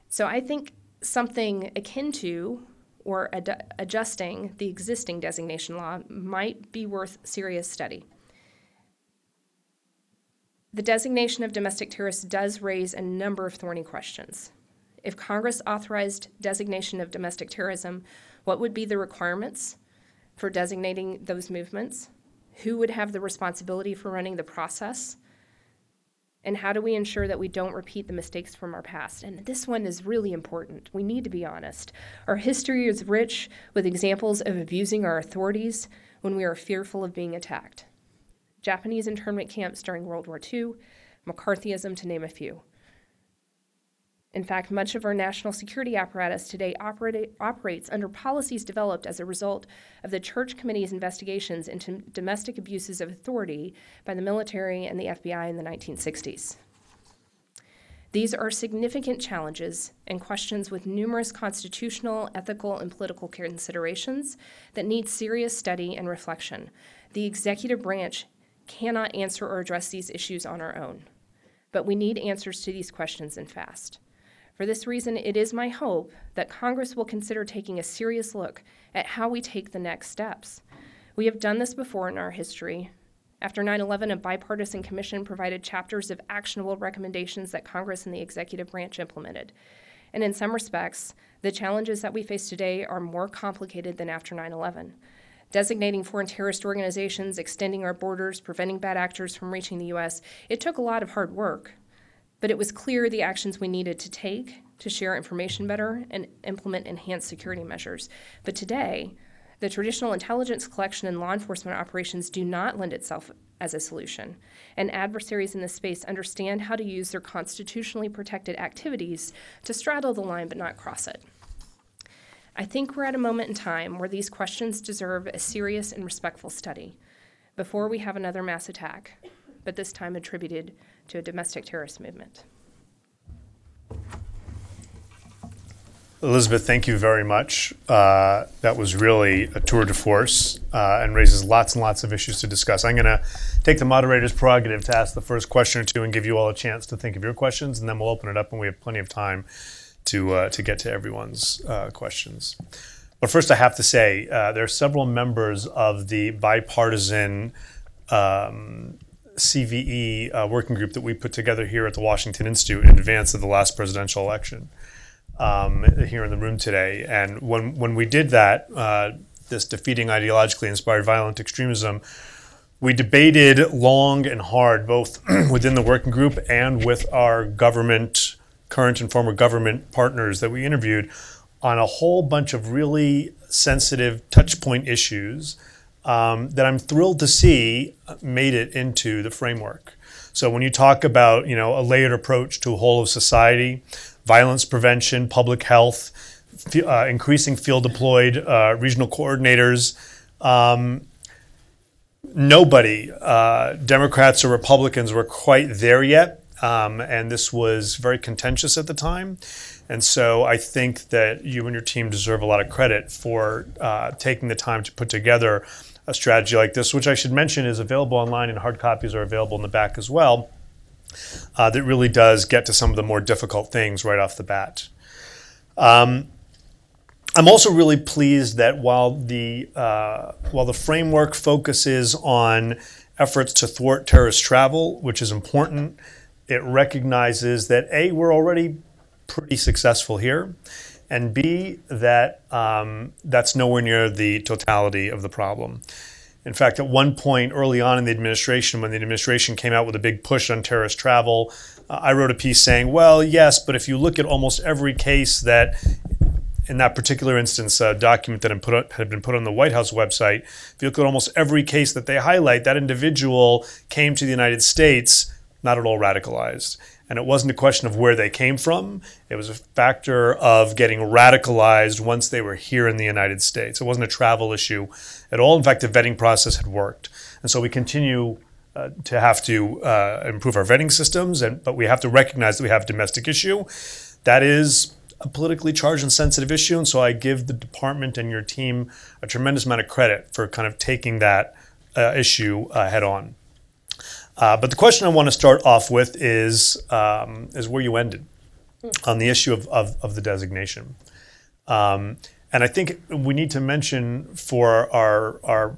So I think something akin to or adjusting the existing designation law might be worth serious study. The designation of domestic terrorists does raise a number of thorny questions. If Congress authorized designation of domestic terrorism, what would be the requirements for designating those movements? Who would have the responsibility for running the process? And how do we ensure that we don't repeat the mistakes from our past? And this one is really important. We need to be honest. Our history is rich with examples of abusing our authorities when we are fearful of being attacked. Japanese internment camps during World War II, McCarthyism, to name a few. In fact, much of our national security apparatus today operates under policies developed as a result of the Church Committee's investigations into domestic abuses of authority by the military and the FBI in the 1960s. These are significant challenges and questions with numerous constitutional, ethical, and political considerations that need serious study and reflection. The executive branch cannot answer or address these issues on our own, but we need answers to these questions and fast. For this reason, it is my hope that Congress will consider taking a serious look at how we take the next steps. We have done this before in our history. After 9/11, a bipartisan commission provided chapters of actionable recommendations that Congress and the executive branch implemented. And in some respects, the challenges that we face today are more complicated than after 9/11. Designating foreign terrorist organizations, extending our borders, preventing bad actors from reaching the U.S., it took a lot of hard work. But it was clear the actions we needed to take to share information better and implement enhanced security measures. But today, the traditional intelligence collection and law enforcement operations do not lend itself as a solution. And adversaries in this space understand how to use their constitutionally protected activities to straddle the line but not cross it. I think we're at a moment in time where these questions deserve a serious and respectful study before we have another mass attack, but this time attributed to a domestic terrorist movement. Elizabeth, thank you very much. That was really a tour de force and raises lots and lots of issues to discuss. I'm going to take the moderator's prerogative to ask the first question or two and give you all a chance to think of your questions, and then we'll open it up and we have plenty of time to get to everyone's questions. But first I have to say, there are several members of the bipartisan CVE working group that we put together here at the Washington Institute in advance of the last presidential election here in the room today. And when we did that, this Defeating Ideologically Inspired Violent Extremism, we debated long and hard, both within the working group and with our government, current and former government partners that we interviewed, on a whole bunch of really sensitive touch point issues that I'm thrilled to see made it into the framework. So when you talk about, a layered approach to a whole of society, violence prevention, public health, increasing field deployed regional coordinators, nobody, Democrats or Republicans, were quite there yet. And this was very contentious at the time. And so I think that you and your team deserve a lot of credit for taking the time to put together a strategy like this, which I should mention is available online, and hard copies are available in the back as well, that really does get to some of the more difficult things right off the bat. I'm also really pleased that while the framework focuses on efforts to thwart terrorist travel, which is important, it recognizes that A, we're already pretty successful here, and B, that that's nowhere near the totality of the problem. In fact, at one point early on in the administration, when the administration came out with a big push on terrorist travel, I wrote a piece saying, well, yes, but if you look at almost every case that, in that particular instance, a document that had been put on the White House website, if you look at almost every case that they highlight, that individual came to the United States not at all radicalized. And it wasn't a question of where they came from. It was a factor of getting radicalized once they were here in the United States. It wasn't a travel issue at all. In fact, the vetting process had worked. And so we continue to have to improve our vetting systems, but we have to recognize that we have a domestic issue. that is a politically charged and sensitive issue, and so I give the department and your team a tremendous amount of credit for kind of taking that issue head on. But the question I want to start off with is where you ended on the issue of the designation. And I think we need to mention for our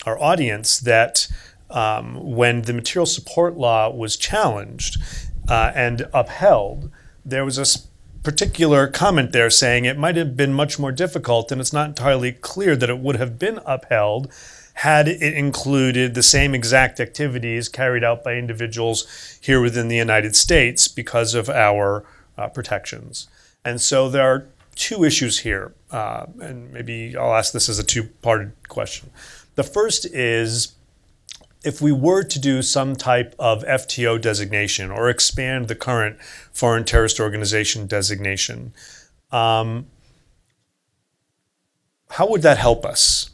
audience that when the material support law was challenged and upheld, there was a particular comment there saying it might have been much more difficult, and it's not entirely clear that it would have been upheld had it included the same exact activities carried out by individuals here within the United States because of our protections. And so there are two issues here, and maybe I'll ask this as a two-parted question. The first is, if we were to do some type of FTO designation or expand the current foreign terrorist organization designation, how would that help us?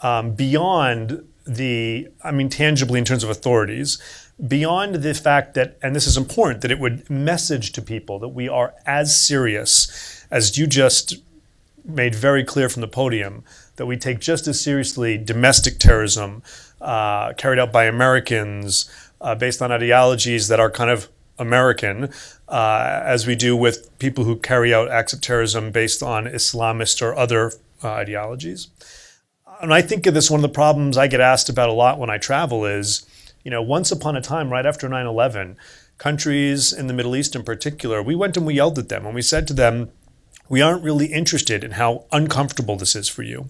Beyond tangibly in terms of authorities, beyond the fact that, and this is important, that it would message to people that we are as serious, as you just made very clear from the podium, that we take just as seriously domestic terrorism carried out by Americans based on ideologies that are kind of American, as we do with people who carry out acts of terrorism based on Islamist or other ideologies. And I think of this, one of the problems I get asked about a lot when I travel is, once upon a time, right after 9/11, countries in the Middle East in particular, we went and we yelled at them and we said to them, we aren't really interested in how uncomfortable this is for you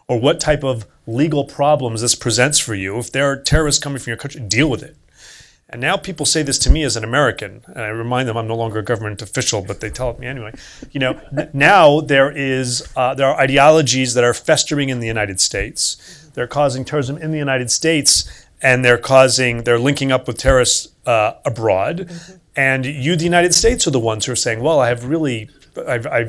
or what type of legal problems this presents for you. If there are terrorists coming from your country, deal with it. And now people say this to me as an American, and I remind them I'm no longer a government official, but they tell it me anyway. Now there are ideologies that are festering in the United States. They're causing terrorism in the United States, and they're linking up with terrorists abroad. Mm-hmm. And you, the United States, are the ones who are saying, well, I have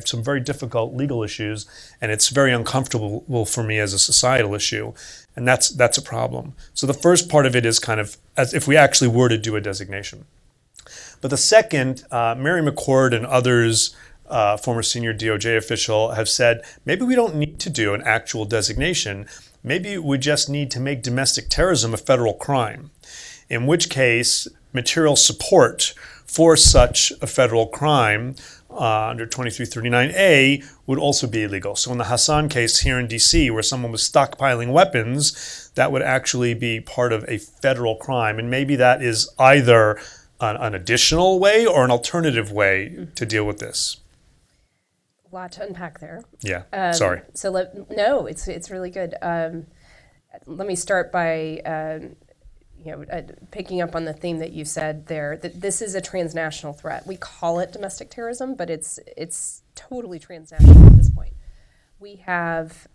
some very difficult legal issues, and it's very uncomfortable for me as a societal issue. And that's a problem. So the first part of it is kind of as if we actually were to do a designation. But the second, Mary McCord and others, former senior DOJ official, have said, maybe we don't need to do an actual designation. Maybe we just need to make domestic terrorism a federal crime, in which case material support for such a federal crime under 2339A would also be illegal. So in the Hassan case here in DC, where someone was stockpiling weapons, that would actually be part of a federal crime. And maybe that is either an additional way or an alternative way to deal with this. A lot to unpack there. Yeah, sorry. So no, it's really good. Let me start by picking up on the theme that you said there, that this is a transnational threat. We call it domestic terrorism, but it's totally transnational at this point. We have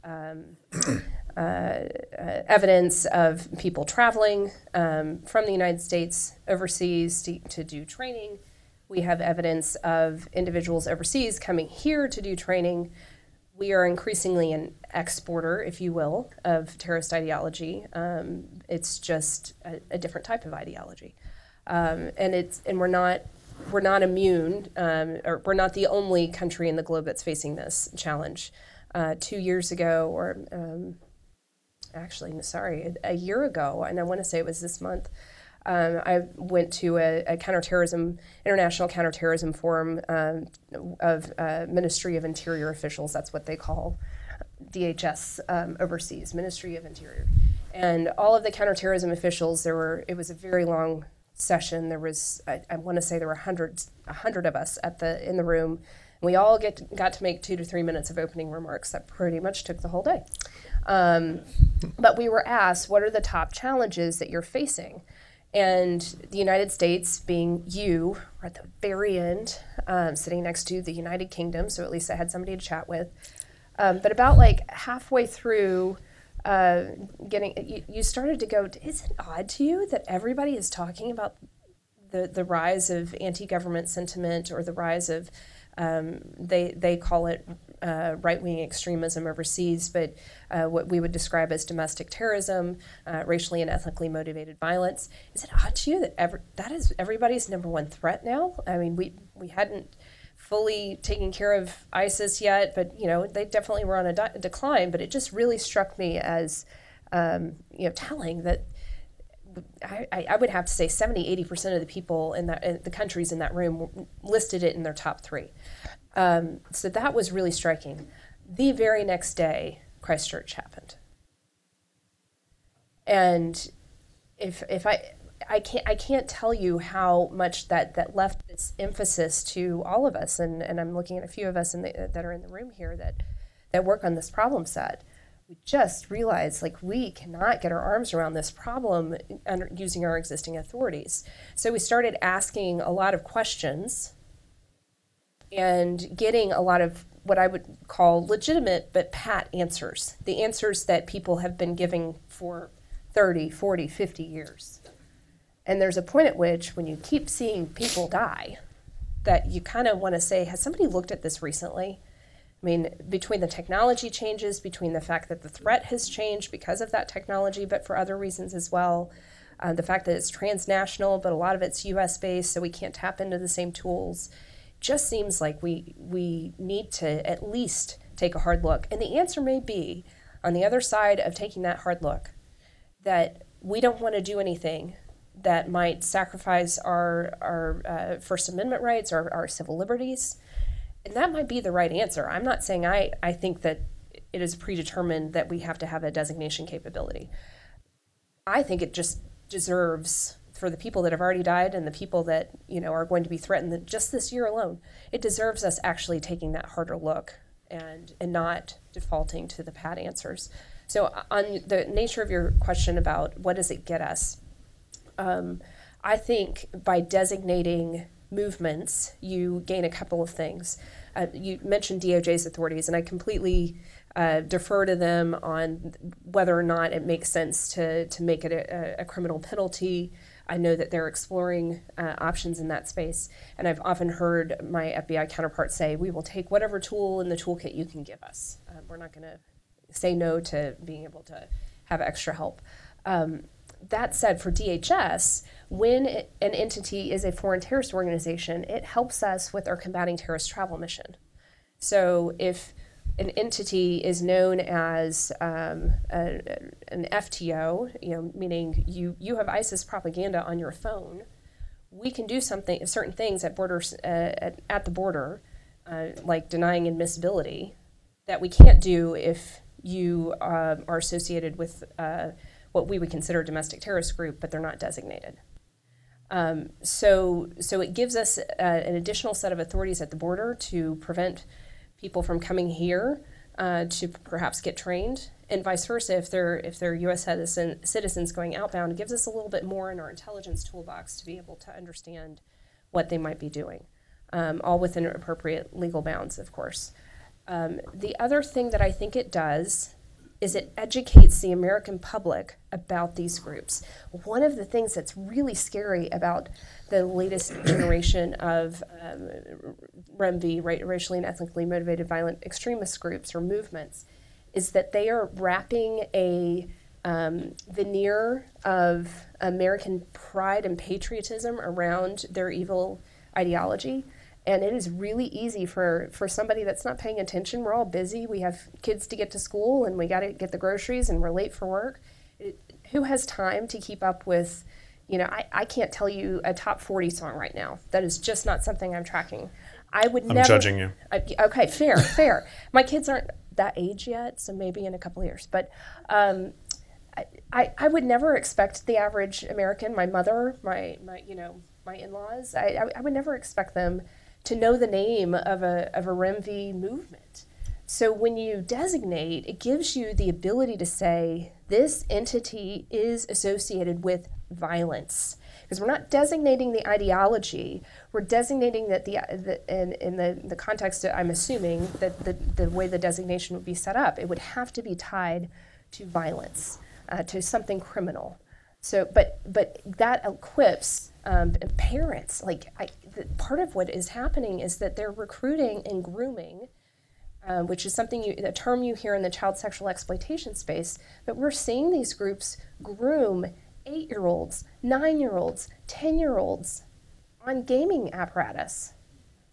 evidence of people traveling from the United States overseas to do training. We have evidence of individuals overseas coming here to do training. We are increasingly an exporter, if you will, of terrorist ideology. It's just a different type of ideology, and we're not immune, or we're not the only country in the globe that's facing this challenge. 2 years ago, or a year ago, and I want to say it was this month. I went to a international counterterrorism forum of Ministry of Interior officials. That's what they call DHS overseas, Ministry of Interior. And all of the counterterrorism officials, it was a very long session. There was, I want to say there were 100 of us in the room. And we all got to make 2 to 3 minutes of opening remarks. That pretty much took the whole day. But we were asked, what are the top challenges that you're facing? And the United States, being you, were at the very end, sitting next to the United Kingdom, so at least I had somebody to chat with. But about like halfway through you started to go, is it odd to you that everybody is talking about the rise of anti-government sentiment or the rise of, they call it right-wing extremism overseas, but what we would describe as domestic terrorism, racially and ethnically motivated violence. Is it odd to you that that is everybody's number one threat now? I mean, we hadn't fully taken care of ISIS yet, but they definitely were on a decline. But it just really struck me as telling that I would have to say 70-80% of the people in the countries in that room listed it in their top 3. So that was really striking. The very next day, Christchurch happened, and I can't tell you how much that left this emphasis to all of us, and I'm looking at a few of us that are in the room here that work on this problem set. We just realized, we cannot get our arms around this problem using our existing authorities. So we started asking a lot of questions and getting a lot of what I would call legitimate but pat answers, the answers that people have been giving for 30, 40, 50 years. And there's a point at which, when you keep seeing people die, that you kind of want to say, has somebody looked at this recently? I mean, between the technology changes, between the fact that the threat has changed because of that technology, but for other reasons as well, the fact that it's transnational, but a lot of it's US-based, so we can't tap into the same tools, just seems like we need to at least take a hard look. And the answer may be, on the other side of taking that hard look, that we don't want to do anything that might sacrifice our First Amendment rights, our civil liberties. And that might be the right answer. I'm not saying I think that it is predetermined that we have to have a designation capability. I think it just deserves, for the people that have already died and the people that are going to be threatened just this year alone, it deserves us actually taking that harder look and not defaulting to the pat answers. So on the nature of your question about what does it get us, I think by designating movements, you gain a couple of things. You mentioned DOJ's authorities, and I completely defer to them on whether or not it makes sense to make it a criminal penalty. I know that they're exploring options in that space, and I've often heard my FBI counterparts say, we will take whatever tool in the toolkit you can give us. We're not going to say no to being able to have extra help. That said, for DHS, when an entity is a foreign terrorist organization, it helps us with our combating terrorist travel mission. So if an entity is known as an FTO, meaning you have ISIS propaganda on your phone, we can do certain things at the border, like denying admissibility, that we can't do if you are associated with what we would consider a domestic terrorist group, but they're not designated. So it gives us an additional set of authorities at the border to prevent people from coming here to perhaps get trained, and vice versa. If they're U.S. citizens going outbound, it gives us a little bit more in our intelligence toolbox to be able to understand what they might be doing, all within appropriate legal bounds, of course. The other thing that I think it does is it educates the American public about these groups. One of the things that's really scary about the latest generation of REMV, racially and ethnically motivated violent extremist groups or movements, is that they are wrapping a veneer of American pride and patriotism around their evil ideology. And it is really easy for somebody that's not paying attention. We're all busy. We have kids to get to school, and we got to get the groceries, and we're late for work. Who has time to keep up with, I can't tell you a top 40 song right now. That is just not something I'm tracking. I'm judging you. Okay, fair. My kids aren't that age yet, so maybe in a couple of years. But I would never expect the average American, my mother, my in-laws, I would never expect them to know the name of a REMV movement. So when you designate, it gives you the ability to say, this entity is associated with violence. Because we're not designating the ideology, we're designating that in the context that I'm assuming that the way the designation would be set up, it would have to be tied to violence, to something criminal. So, but that equips parents. Part of what is happening is that they're recruiting and grooming, which is a term you hear in the child sexual exploitation space. But we're seeing these groups groom 8-year-olds, 9-year-olds, 10-year-olds on gaming apparatus.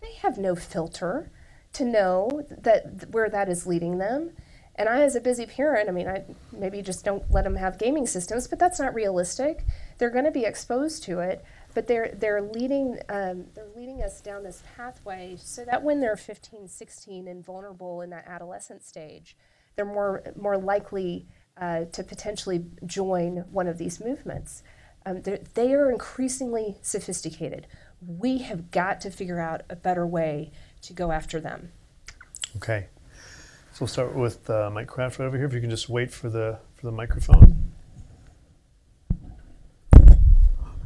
they have no filter to know that where that is leading them. And I, as a busy parent, I mean, I maybe just don't let them have gaming systems, but that's not realistic. They're going to be exposed to it, but they're leading us down this pathway so that when they're 15, 16 and vulnerable in that adolescent stage, they're more likely to potentially join one of these movements. They are increasingly sophisticated. We have got to figure out a better way to go after them. Okay. So we'll start with Mike Kraft right over here. If you can just wait for the microphone.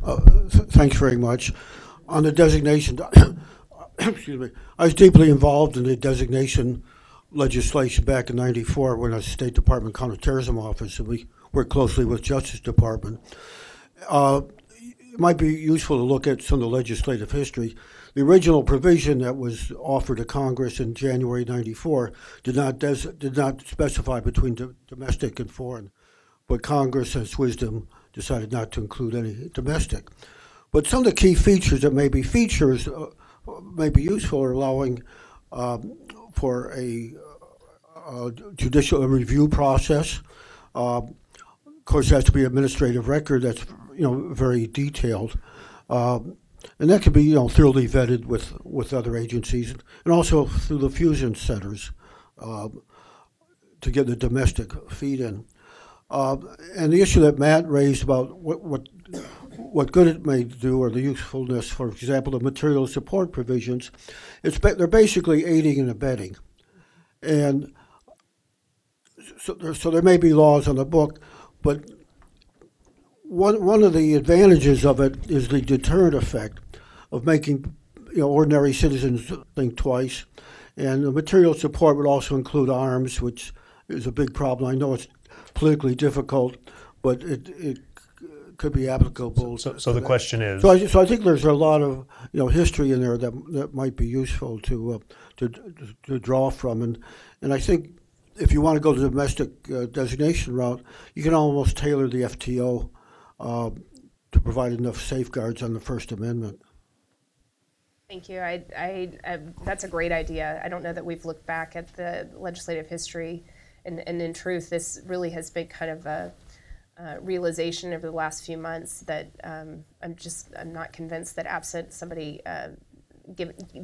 Thanks very much. On the designation, excuse me, I was deeply involved in the designation legislation back in '94 when I was State Department Counterterrorism Office, and we worked closely with Justice Department. It might be useful to look at some of the legislative history. The original provision that was offered to Congress in January '94 did not specify between domestic and foreign, but Congress, in its wisdom, decided not to include any domestic. But some of the key features that may be useful are allowing for a judicial review process. Of course, there has to be an administrative record that's very detailed. And that can be, thoroughly vetted with other agencies, and also through the fusion centers to get the domestic feed in. And the issue that Matt raised about what good it may do, or the usefulness, for example, of material support provisions, they're basically aiding and abetting. And so there may be laws on the book, but one of the advantages of it is the deterrent effect of making ordinary citizens think twice. And the material support would also include arms, which is a big problem. I know it's politically difficult, but it could be applicable. So the question is. So I think there's a lot of history in there that might be useful to draw from, and I think if you want to go the domestic designation route, you can almost tailor the FTO to provide enough safeguards on the First Amendment. Thank you. That's a great idea. I don't know that we've looked back at the legislative history, and in truth, this really has been kind of a realization over the last few months that I'm not convinced that absent somebody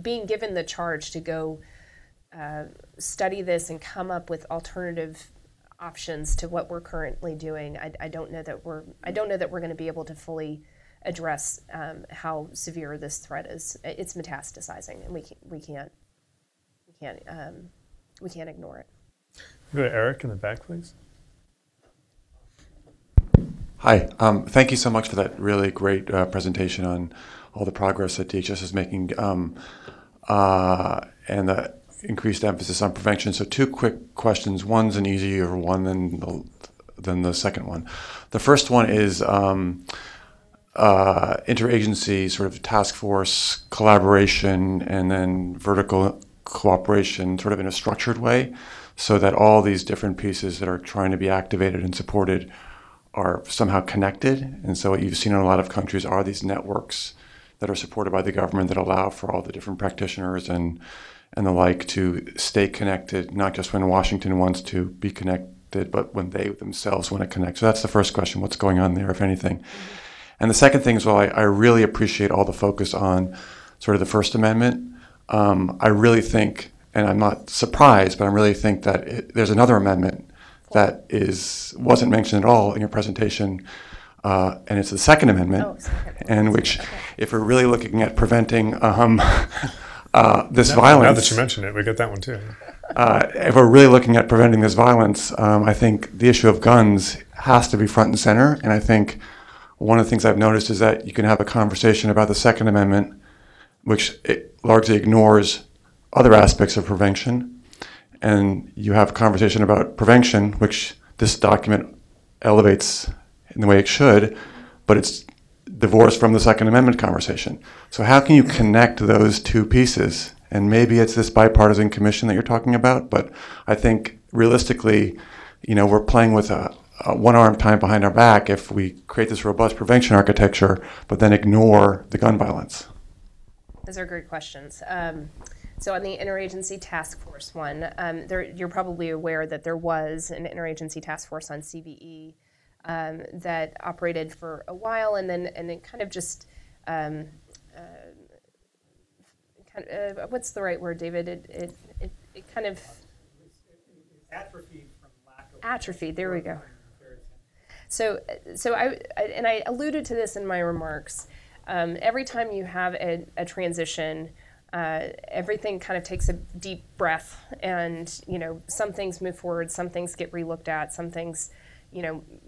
being given the charge to go study this and come up with alternative options to what we're currently doing, I don't know that we're going to be able to fully address how severe this threat is. It's metastasizing, and we can't ignore it. Go to Eric in the back, please. Hi. Thank you so much for that really great presentation on all the progress that DHS is making and the increased emphasis on prevention. So two quick questions. One's an easier one than the second one. The first one is interagency sort of task force collaboration and then vertical cooperation sort of in a structured way so that all these different pieces that are trying to be activated and supported are somehow connected. And so what you've seen in a lot of countries are these networks that are supported by the government that allow for all the different practitioners and the like to stay connected, not just when Washington wants to be connected, but when they themselves want to connect. So that's the first question, what's going on there, if anything. And the second thing is, well, I really appreciate all the focus on sort of the First Amendment. I really think, and I'm not surprised, but I really think that there's another amendment that wasn't mentioned at all in your presentation, and it's the Second Amendment, and which, if we're really looking at preventing this violence... Now that you mention it, we got that one too. If we're really looking at preventing this violence, I think the issue of guns has to be front and center, and I think one of the things I've noticed is that you can have a conversation about the Second Amendment, which it largely ignores other aspects of prevention, and you have a conversation about prevention, which this document elevates in the way it should, but it's divorced from the Second Amendment conversation. So how can you connect those two pieces? And maybe it's this bipartisan commission that you're talking about, but I think realistically, we're playing with a one arm tied behind our back if we create this robust prevention architecture, but then ignore the gun violence. Those are great questions. So on the interagency task force one, you're probably aware that there was an interagency task force on CVE that operated for a while, and it kind of just what's the right word, David? It kind of atrophied from lack of atrophied. There we go. So I alluded to this in my remarks. Every time you have a transition, everything kind of takes a deep breath, and some things move forward, some things get relooked at, some things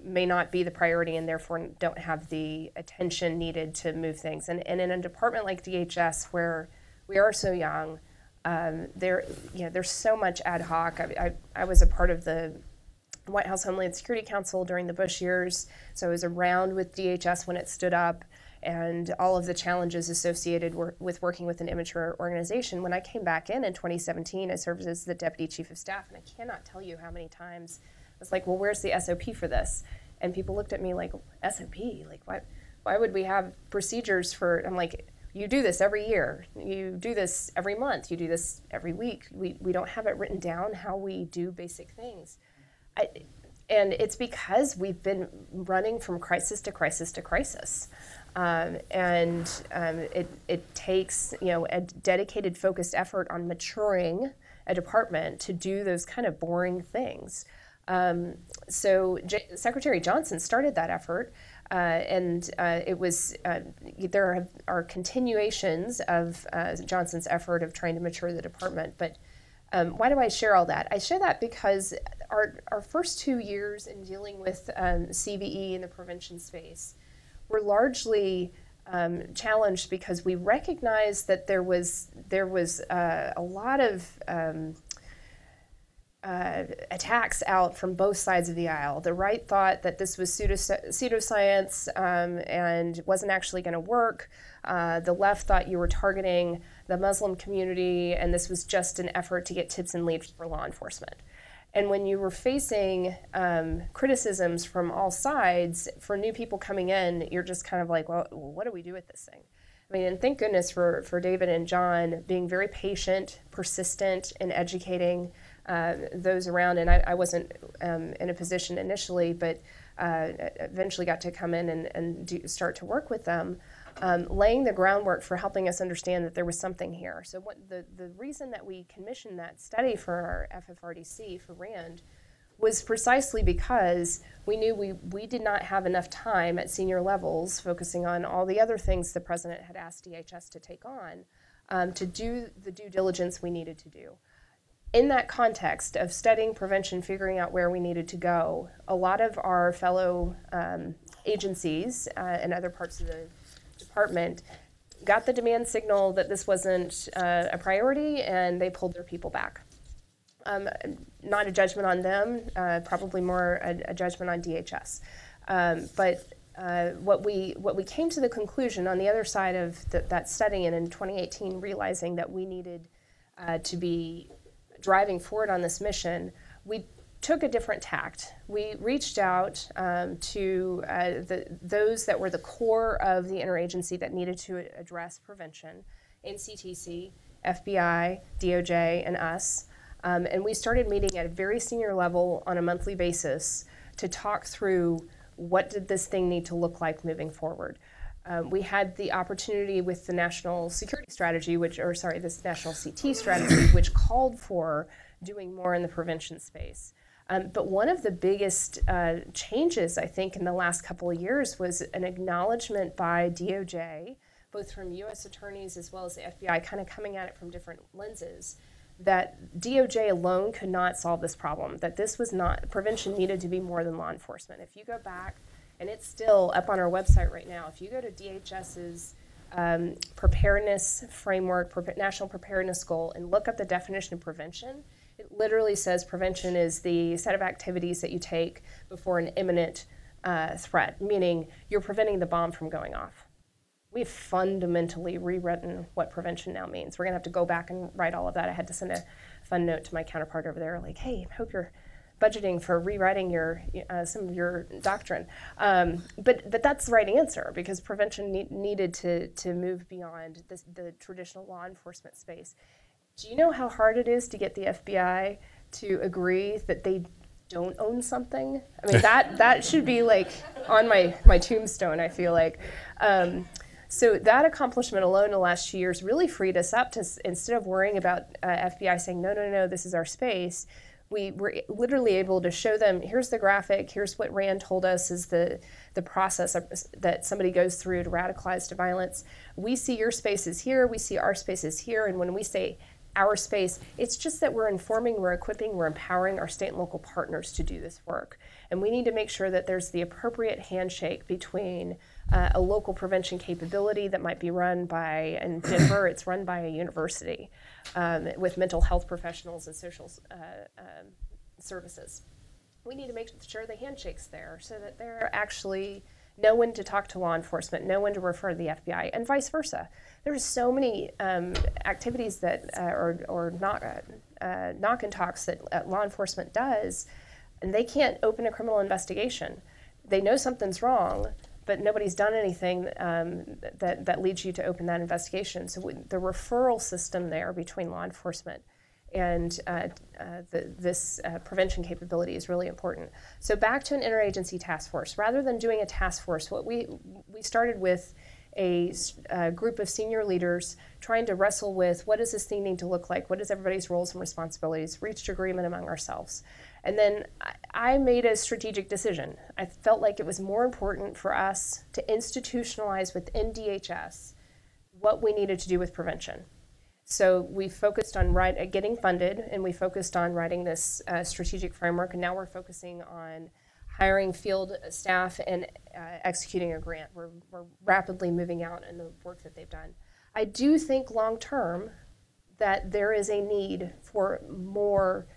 may not be the priority and therefore don't have the attention needed to move things. And in a department like DHS, where we are so young, there's so much ad hoc. I was a part of the White House Homeland Security Council during the Bush years, so I was around with DHS when it stood up, and all of the challenges associated with working with an immature organization. When I came back in 2017, I served as the Deputy Chief of Staff, and I cannot tell you how many times I was like, well, where's the SOP for this? And people looked at me like, SOP? Like, why would we have procedures for, I'm like, you do this every year, you do this every month, you do this every week. We don't have it written down how we do basic things. And it's because we've been running from crisis to crisis to crisis. It takes a dedicated, focused effort on maturing a department to do those kind of boring things. So Secretary Johnson started that effort, and it was there are continuations of Johnson's effort of trying to mature the department. But why do I share all that? I share that because our first 2 years in dealing with CVE in the prevention space were largely challenged because we recognized that there was a lot of attacks out from both sides of the aisle. The right thought that this was pseudoscience and wasn't actually going to work. The left thought you were targeting the Muslim community and this was just an effort to get tips and leads for law enforcement. And when you were facing criticisms from all sides, for new people coming in, you're just kind of like, well, what do we do with this thing? I mean, and thank goodness for David and John being very patient, persistent in educating those around. And I wasn't in a position initially, but eventually got to come in and start to work with them, laying the groundwork for helping us understand that there was something here. So what the reason that we commissioned that study for our FFRDC, for RAND, was precisely because we knew we did not have enough time at senior levels, focusing on all the other things the president had asked DHS to take on, to do the due diligence we needed to do. In that context of studying prevention, figuring out where we needed to go, a lot of our fellow agencies and other parts of the department got the demand signal that this wasn't a priority, and they pulled their people back. Not a judgment on them, probably more a judgment on DHS. But what we came to the conclusion on the other side of that study, and in 2018 realizing that we needed to be driving forward on this mission, we took a different tact. We reached out to those that were the core of the interagency that needed to address prevention, NCTC, FBI, DOJ, and us. And we started meeting at a very senior level on a monthly basis to talk through what did this thing need to look like moving forward. We had the opportunity with the National Security Strategy, this National CT Strategy, which called for doing more in the prevention space. But one of the biggest changes, I think, in the last couple of years was an acknowledgement by DOJ, both from U.S. attorneys as well as the FBI, kind of coming at it from different lenses, that DOJ alone could not solve this problem, that this was not, prevention needed to be more than law enforcement. If you go back, and it's still up on our website right now, if you go to DHS's preparedness framework, national preparedness goal, and look up the definition of prevention, it literally says prevention is the set of activities that you take before an imminent threat, meaning you're preventing the bomb from going off. We've fundamentally rewritten what prevention now means. We're going to have to go back and write all of that. I had to send a fun note to my counterpart over there, like, hey, I hope you're budgeting for rewriting some of your doctrine. But that's the right answer, because prevention needed to move beyond the traditional law enforcement space. Do you know how hard it is to get the FBI to agree that they don't own something? I mean, that should be like on my tombstone, I feel like. So that accomplishment alone in the last 2 years really freed us up to, instead of worrying about FBI saying, no, this is our space, we were literally able to show them, here's the graphic, here's what Rand told us is the process that somebody goes through to radicalize to violence. We see your spaces here, we see our spaces here, and when we say our space, it's just that we're informing, we're equipping, we're empowering our state and local partners to do this work. And we need to make sure that there's the appropriate handshake between a local prevention capability that might be run by, in Denver, it's run by a university with mental health professionals and social services. We need to make sure the handshake's there so that they're actually know when to talk to law enforcement, know when to refer to the FBI, and vice versa. There's so many activities that, or knock and talks that law enforcement does, and they can't open a criminal investigation. They know something's wrong, but nobody's done anything that leads you to open that investigation. So the referral system there between law enforcement and this prevention capability is really important. So back to an interagency task force. Rather than doing a task force, what we started with a group of senior leaders trying to wrestle with what does this thing need to look like, what is everybody's roles and responsibilities, reached agreement among ourselves. And then I made a strategic decision. I felt like it was more important for us to institutionalize within DHS what we needed to do with prevention. So we focused on getting funded, and we focused on writing this strategic framework, and now we're focusing on hiring field staff and executing a grant. We're rapidly moving out in the work that they've done. I do think long-term that there is a need for more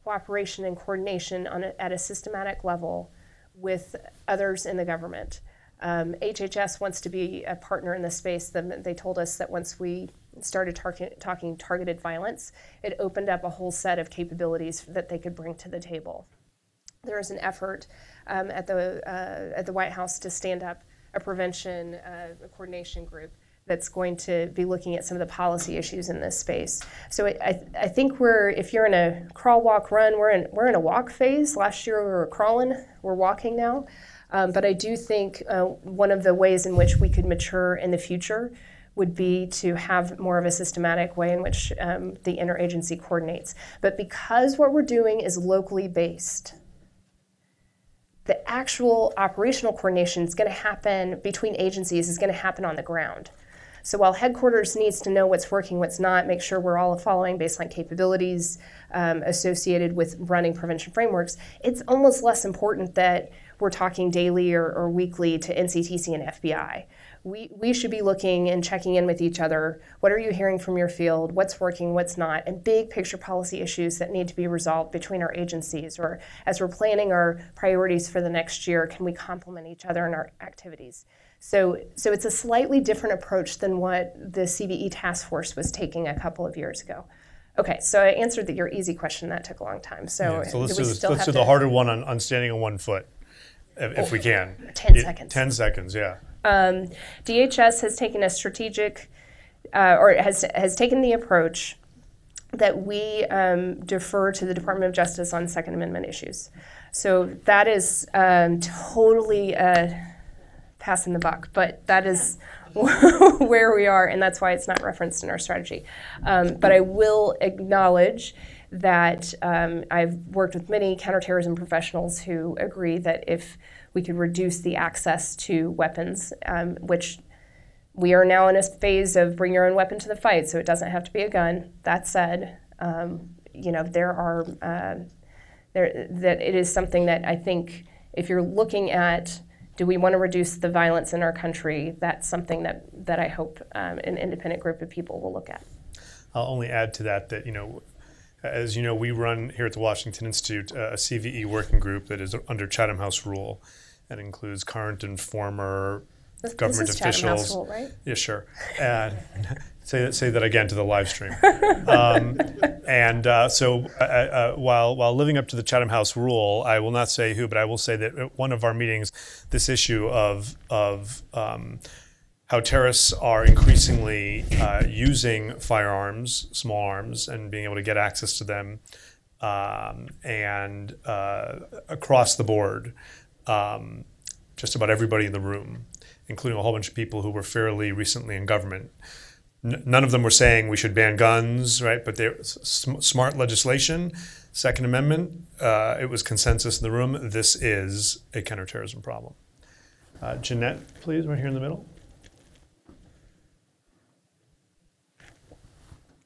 cooperation and coordination at a systematic level with others in the government. HHS wants to be a partner in this space. They told us that once we started talking targeted violence, it opened up a whole set of capabilities that they could bring to the table. There is an effort at the White House to stand up a prevention coordination group that's going to be looking at some of the policy issues in this space. So I think if you're in a crawl, walk, run, we're in a walk phase. Last year we were crawling, we're walking now. But I do think one of the ways in which we could mature in the future would be to have more of a systematic way in which the interagency coordinates. But because what we're doing is locally based, the actual operational coordination is going to happen between agencies, is going to happen on the ground. So while headquarters needs to know what's working, what's not, make sure we're all following baseline capabilities associated with running prevention frameworks, it's almost less important that we're talking daily or weekly to NCTC and FBI. We should be looking and checking in with each other. What are you hearing from your field? What's working, what's not? And big picture policy issues that need to be resolved between our agencies, or as we're planning our priorities for the next year, can we complement each other in our activities? So it's a slightly different approach than what the CVE task force was taking a couple of years ago. Okay, so I answered your easy question. That took a long time. So let's do the harder one on standing on one foot, if we can. 10 seconds. 10 seconds, yeah. DHS has taken a strategic, or has taken the approach that we defer to the Department of Justice on Second Amendment issues. So that is totally passing the buck, but that is where we are, and that's why it's not referenced in our strategy. But I will acknowledge that I've worked with many counterterrorism professionals who agree that if we could reduce the access to weapons, which we are now in a phase of bring your own weapon to the fight, so it doesn't have to be a gun. That said, that it is something that I think if you're looking at do we want to reduce the violence in our country, that's something that I hope an independent group of people will look at. I'll only add to that, as you know, we run here at the Washington Institute a CVE working group that is under Chatham House rule. That includes current and former government this is Chatham House officials. rule, right? Yeah, sure. And say that again to the live stream. While living up to the Chatham House rule, I will not say who, but I will say that at one of our meetings, this issue of how terrorists are increasingly using firearms, small arms, and being able to get access to them, and across the board, just about everybody in the room, including a whole bunch of people who were fairly recently in government. None of them were saying we should ban guns, right? But they're smart legislation, Second Amendment. It was consensus in the room. This is a counterterrorism problem. Jeanette, please, right here in the middle.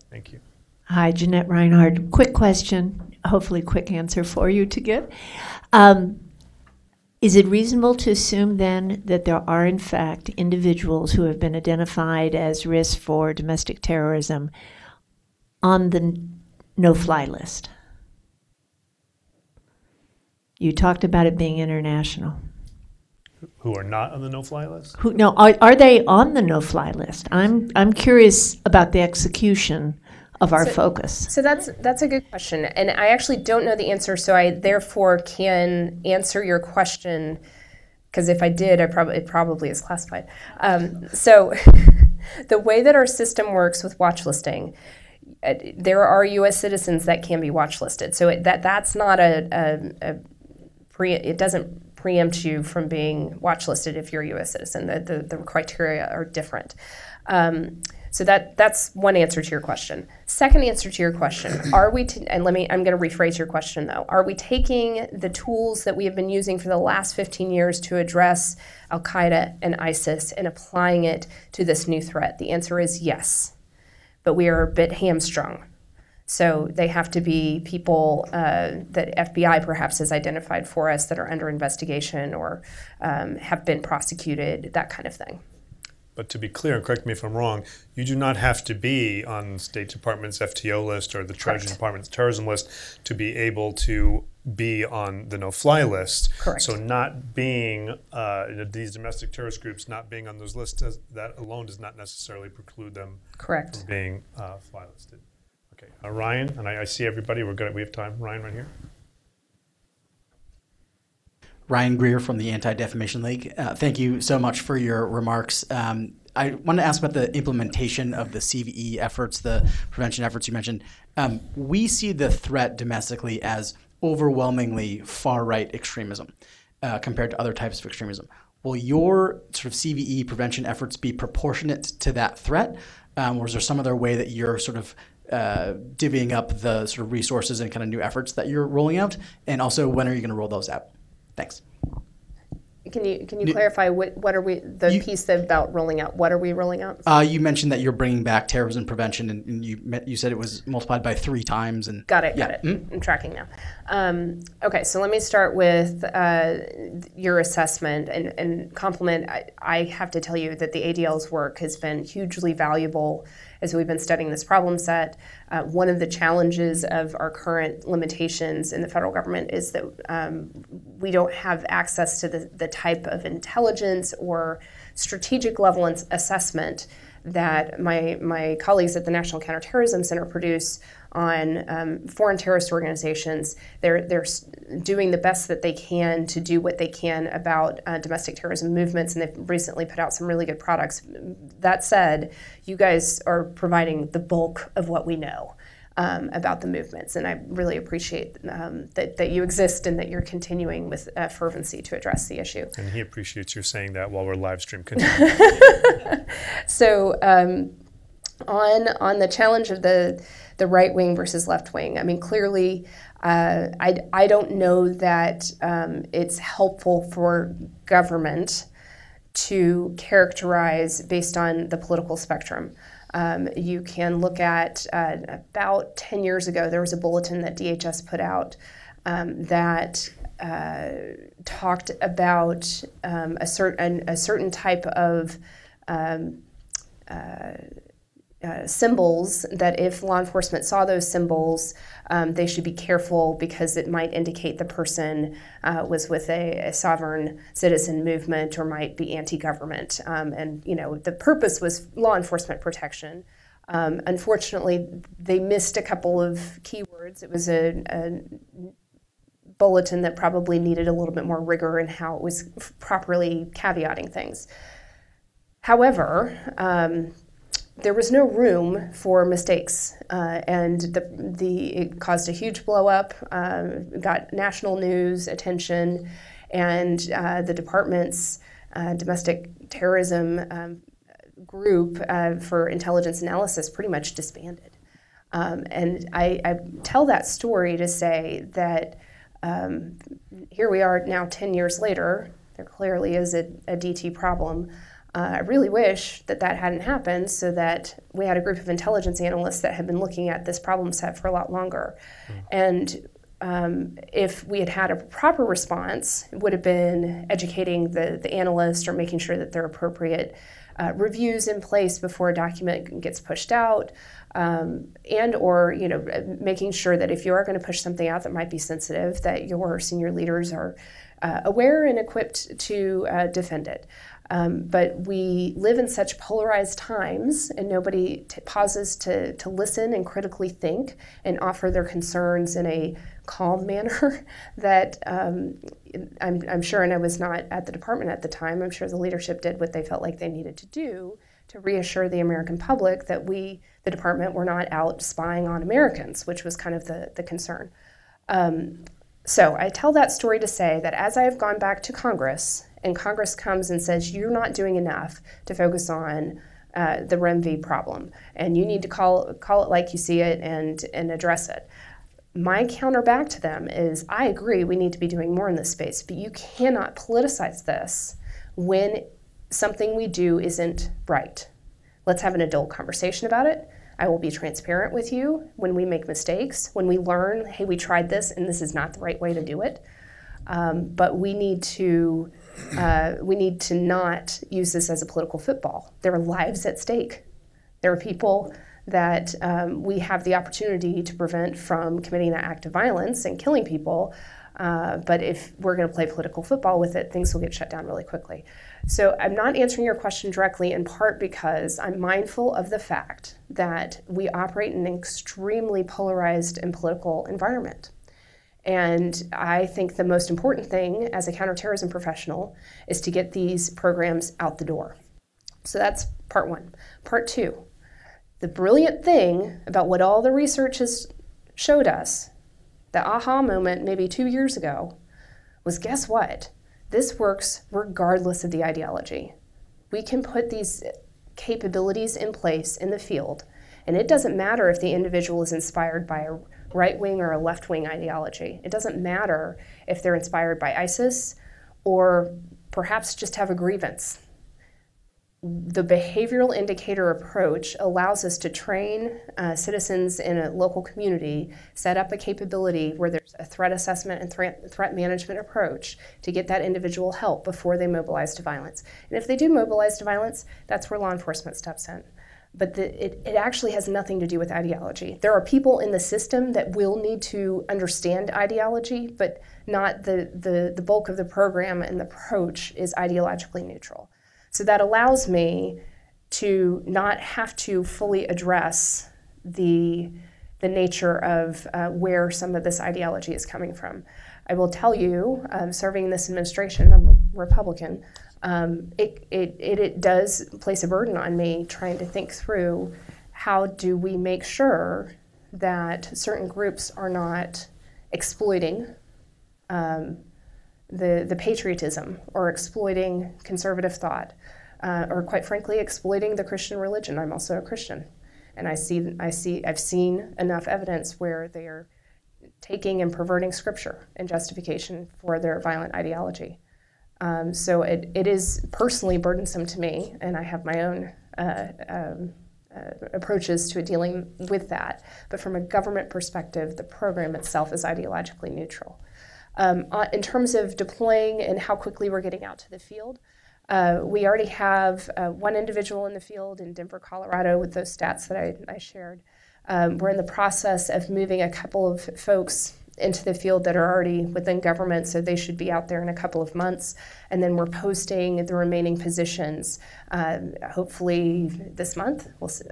Thank you. Hi, Jeanette Reinhardt. Quick question, hopefully quick answer for you to give. Is it reasonable to assume then that there are in fact individuals who have been identified as risks for domestic terrorism on the no-fly list? You talked about it being international. Who are not on the no-fly list? No, are they on the no-fly list? I'm curious about the execution of our focus. So that's a good question, and I actually don't know the answer. So I therefore can answer your question, because if I did, it probably is classified. So the way that our system works with watch listing, there are U.S. citizens that can be watch listed. So that's not it doesn't preempt you from being watch listed if you're a U.S. citizen. The criteria are different. So that's one answer to your question. Second answer to your question, I'm going to rephrase your question though. Are we taking the tools that we have been using for the last 15 years to address Al-Qaeda and ISIS and applying it to this new threat? The answer is yes, but we are a bit hamstrung. So they have to be people that FBI perhaps has identified for us that are under investigation or have been prosecuted, that kind of thing. But to be clear, and correct me if I'm wrong, you do not have to be on the State Department's FTO list or the Treasury Department's terrorism list to be able to be on the no-fly list. Correct. So not being, these domestic terrorist groups not being on those lists, that alone does not necessarily preclude them from being fly listed. Okay, Ryan, and I see everybody. We have time. Ryan, right here. Ryan Greer from the Anti-Defamation League. Thank you so much for your remarks. I want to ask about the implementation of the CVE efforts, the prevention efforts you mentioned. We see the threat domestically as overwhelmingly far-right extremism compared to other types of extremism. Will your sort of CVE prevention efforts be proportionate to that threat? Or is there some other way that you're sort of divvying up the sort of resources and kind of new efforts that you're rolling out? And also, when are you going to roll those out? Thanks. Can you clarify what are we piece about rolling out? What are we rolling out? You mentioned that you're bringing back terrorism prevention, and you said it was multiplied by 3 times. And got it. Mm-hmm. I'm tracking now. Okay, so let me start with your assessment and compliment. I have to tell you that the ADL's work has been hugely valuable as we've been studying this problem set. One of the challenges of our current limitations in the federal government is that we don't have access to the type of intelligence or strategic level assessment that my colleagues at the National Counterterrorism Center produce on foreign terrorist organizations. They're doing the best that they can to do what they can about domestic terrorism movements, and they've recently put out some really good products. That said, you guys are providing the bulk of what we know about the movements, and I really appreciate that you exist and that you're continuing with fervency to address the issue. And he appreciates your saying that while we're live stream continuing. So on the challenge of the right wing versus left wing, I mean, clearly, I don't know that it's helpful for government to characterize based on the political spectrum. You can look at about 10 years ago, there was a bulletin that DHS put out that talked about a certain type of symbols that if law enforcement saw those symbols, they should be careful because it might indicate the person was with a sovereign citizen movement or might be anti-government. And the purpose was law enforcement protection. Unfortunately, they missed a couple of keywords. It was a bulletin that probably needed a little bit more rigor in how it was properly caveating things. However, there was no room for mistakes, and it caused a huge blow up, got national news attention, and the department's domestic terrorism group for intelligence analysis pretty much disbanded. And I tell that story to say that here we are now 10 years later, there clearly is a DT problem. I really wish that hadn't happened so that we had a group of intelligence analysts that had been looking at this problem set for a lot longer. And if we had had a proper response, it would have been educating the analyst or making sure that there are appropriate reviews in place before a document gets pushed out, and or making sure that if you are going to push something out that might be sensitive, that your senior leaders are aware and equipped to defend it. But we live in such polarized times, and nobody pauses to listen and critically think and offer their concerns in a calm manner that I'm sure, and I was not at the department at the time, I'm sure the leadership did what they felt like they needed to do to reassure the American public that we, the department, were not out spying on Americans, which was kind of the concern. So I tell that story to say that as I have gone back to Congress, and Congress comes and says, you're not doing enough to focus on the REMV problem, and you need to call it like you see it and address it. My counter back to them is, I agree we need to be doing more in this space, but you cannot politicize this when something we do isn't right. Let's have an adult conversation about it. I will be transparent with you when we make mistakes, when we learn, hey, we tried this and this is not the right way to do it. But we need to not use this as a political football. There are lives at stake. There are people that we have the opportunity to prevent from committing that act of violence and killing people. But if we're going to play political football with it, things will get shut down really quickly. So I'm not answering your question directly, in part because I'm mindful of the fact that we operate in an extremely polarized and political environment. And I think the most important thing as a counterterrorism professional is to get these programs out the door. So that's part one. Part two, the brilliant thing about what all the research has showed us, the aha moment maybe 2 years ago, was guess what? This works regardless of the ideology. We can put these capabilities in place in the field, and it doesn't matter if the individual is inspired by a right-wing or a left-wing ideology. It doesn't matter if they're inspired by ISIS or perhaps just have a grievance. The behavioral indicator approach allows us to train citizens in a local community, set up a capability where there's a threat assessment and threat management approach to get that individual help before they mobilize to violence. And if they do mobilize to violence, that's where law enforcement steps in. But it actually has nothing to do with ideology. There are people in the system that will need to understand ideology, but not the bulk of the program and the approach is ideologically neutral. So that allows me to not have to fully address the nature of where some of this ideology is coming from. I will tell you, serving in this administration, I'm a Republican, it does place a burden on me trying to think through how do we make sure that certain groups are not exploiting the patriotism or exploiting conservative thought or quite frankly exploiting the Christian religion. I'm also a Christian, and I've seen enough evidence where they are taking and perverting scripture in justification for their violent ideology. So it is personally burdensome to me, and I have my own approaches to dealing with that. But from a government perspective, the program itself is ideologically neutral. In terms of deploying and how quickly we're getting out to the field, We already have one individual in the field in Denver, Colorado, with those stats that I shared. We're in the process of moving a couple of folks into the field that are already within government, so they should be out there in a couple of months. And then we're posting the remaining positions, hopefully this month. We'll see.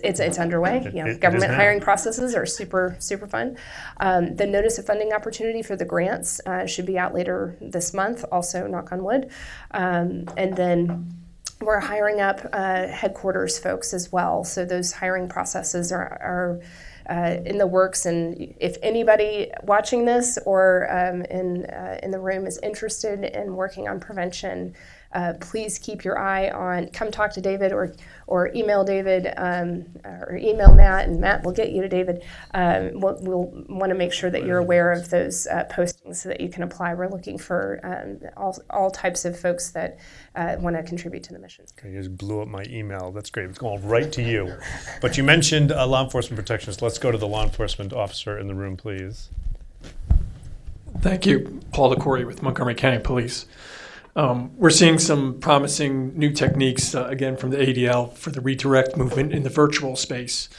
It's underway. Government hiring processes are super fun. The notice of funding opportunity for the grants should be out later this month, also knock on wood. And then we're hiring up headquarters folks as well. So those hiring processes are in the works. And if anybody watching this or in the room is interested in working on prevention, please keep your eye on, come talk to David or email David or email Matt, and Matt will get you to David. We'll want to make sure that you're aware of those postings so that you can apply. We're looking for all types of folks that want to contribute to the mission. Okay, you just blew up my email. That's great. It's going right to you. But you mentioned law enforcement protections. Let's go to the law enforcement officer in the room, please. Thank you. Paul DeCory with Montgomery County Police. We're seeing some promising new techniques, again, from the ADL for the redirect movement in the virtual space.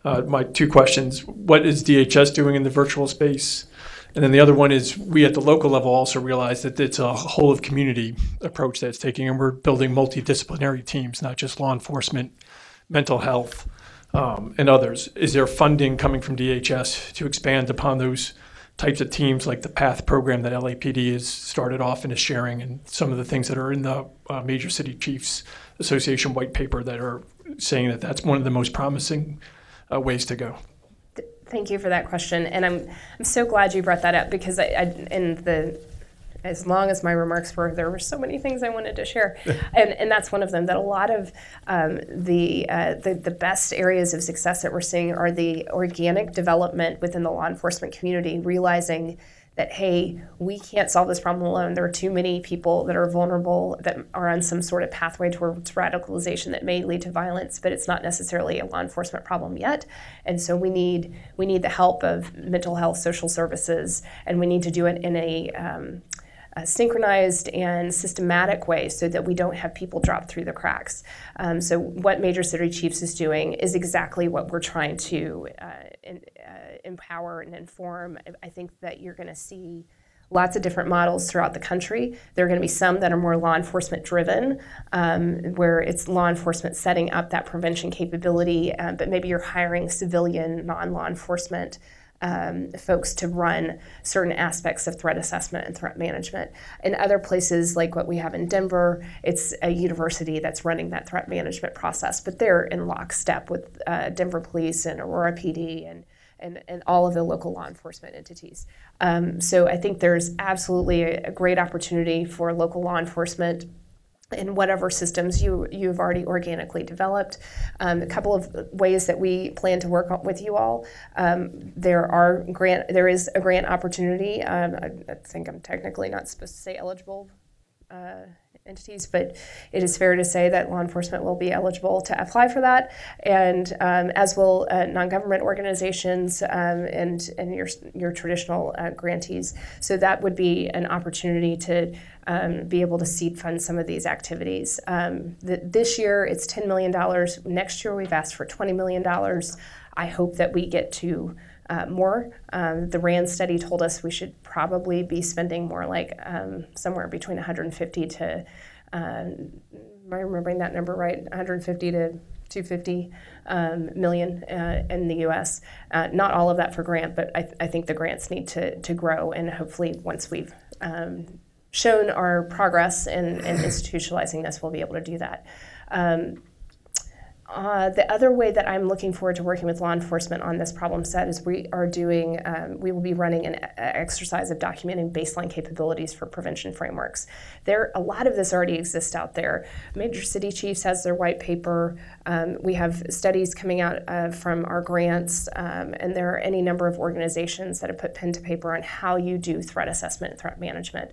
My two questions: what is DHS doing in the virtual space? And then the other one is, we at the local level also realize that it's a whole of community approach that it's taking, and we're building multidisciplinary teams, not just law enforcement, mental health, and others. Is there funding coming from DHS to expand upon those types of teams, like the PATH program that LAPD has started off and is sharing, and some of the things that are in the Major City Chiefs Association white paper that are saying that that's one of the most promising ways to go? Thank you for that question, and I'm so glad you brought that up, because as long as my remarks were, there were so many things I wanted to share, and that's one of them. That a lot of the best areas of success that we're seeing are the organic development within the law enforcement community, realizing that, hey, we can't solve this problem alone. There are too many people that are vulnerable, that are on some sort of pathway towards radicalization that may lead to violence, but it's not necessarily a law enforcement problem yet. And so we need the help of mental health, social services, and we need to do it in a synchronized and systematic way so that we don't have people drop through the cracks. So what Major City Chiefs is doing is exactly what we're trying to empower and inform. I think that you're going to see lots of different models throughout the country. There are going to be some that are more law enforcement driven, where it's law enforcement setting up that prevention capability, but maybe you're hiring civilian, non-law enforcement folks to run certain aspects of threat assessment and threat management. In other places, like what we have in Denver, it's a university that's running that threat management process, but they're in lockstep with Denver Police and Aurora PD and all of the local law enforcement entities. So I think there's absolutely a great opportunity for local law enforcement in whatever systems you've already organically developed. A couple of ways that we plan to work with you all. There is a grant opportunity. I think I'm technically not supposed to say eligible entities, but it is fair to say that law enforcement will be eligible to apply for that, and as will non-government organizations and your traditional grantees. So that would be an opportunity to be able to seed fund some of these activities. This year it's $10 million. Next year we've asked for $20 million. I hope that we get to more. The RAND study told us we should probably be spending more like somewhere between 150 to, am I remembering that number right? 150 to 250 million in the U.S. Not all of that for grant, but I think the grants need to grow, and hopefully once we've shown our progress in institutionalizing this, we'll be able to do that. The other way that I'm looking forward to working with law enforcement on this problem set is we will be running an exercise of documenting baseline capabilities for prevention frameworks. A lot of this already exists out there. Major City Chiefs has their white paper. We have studies coming out from our grants, and there are any number of organizations that have put pen to paper on how you do threat assessment and threat management.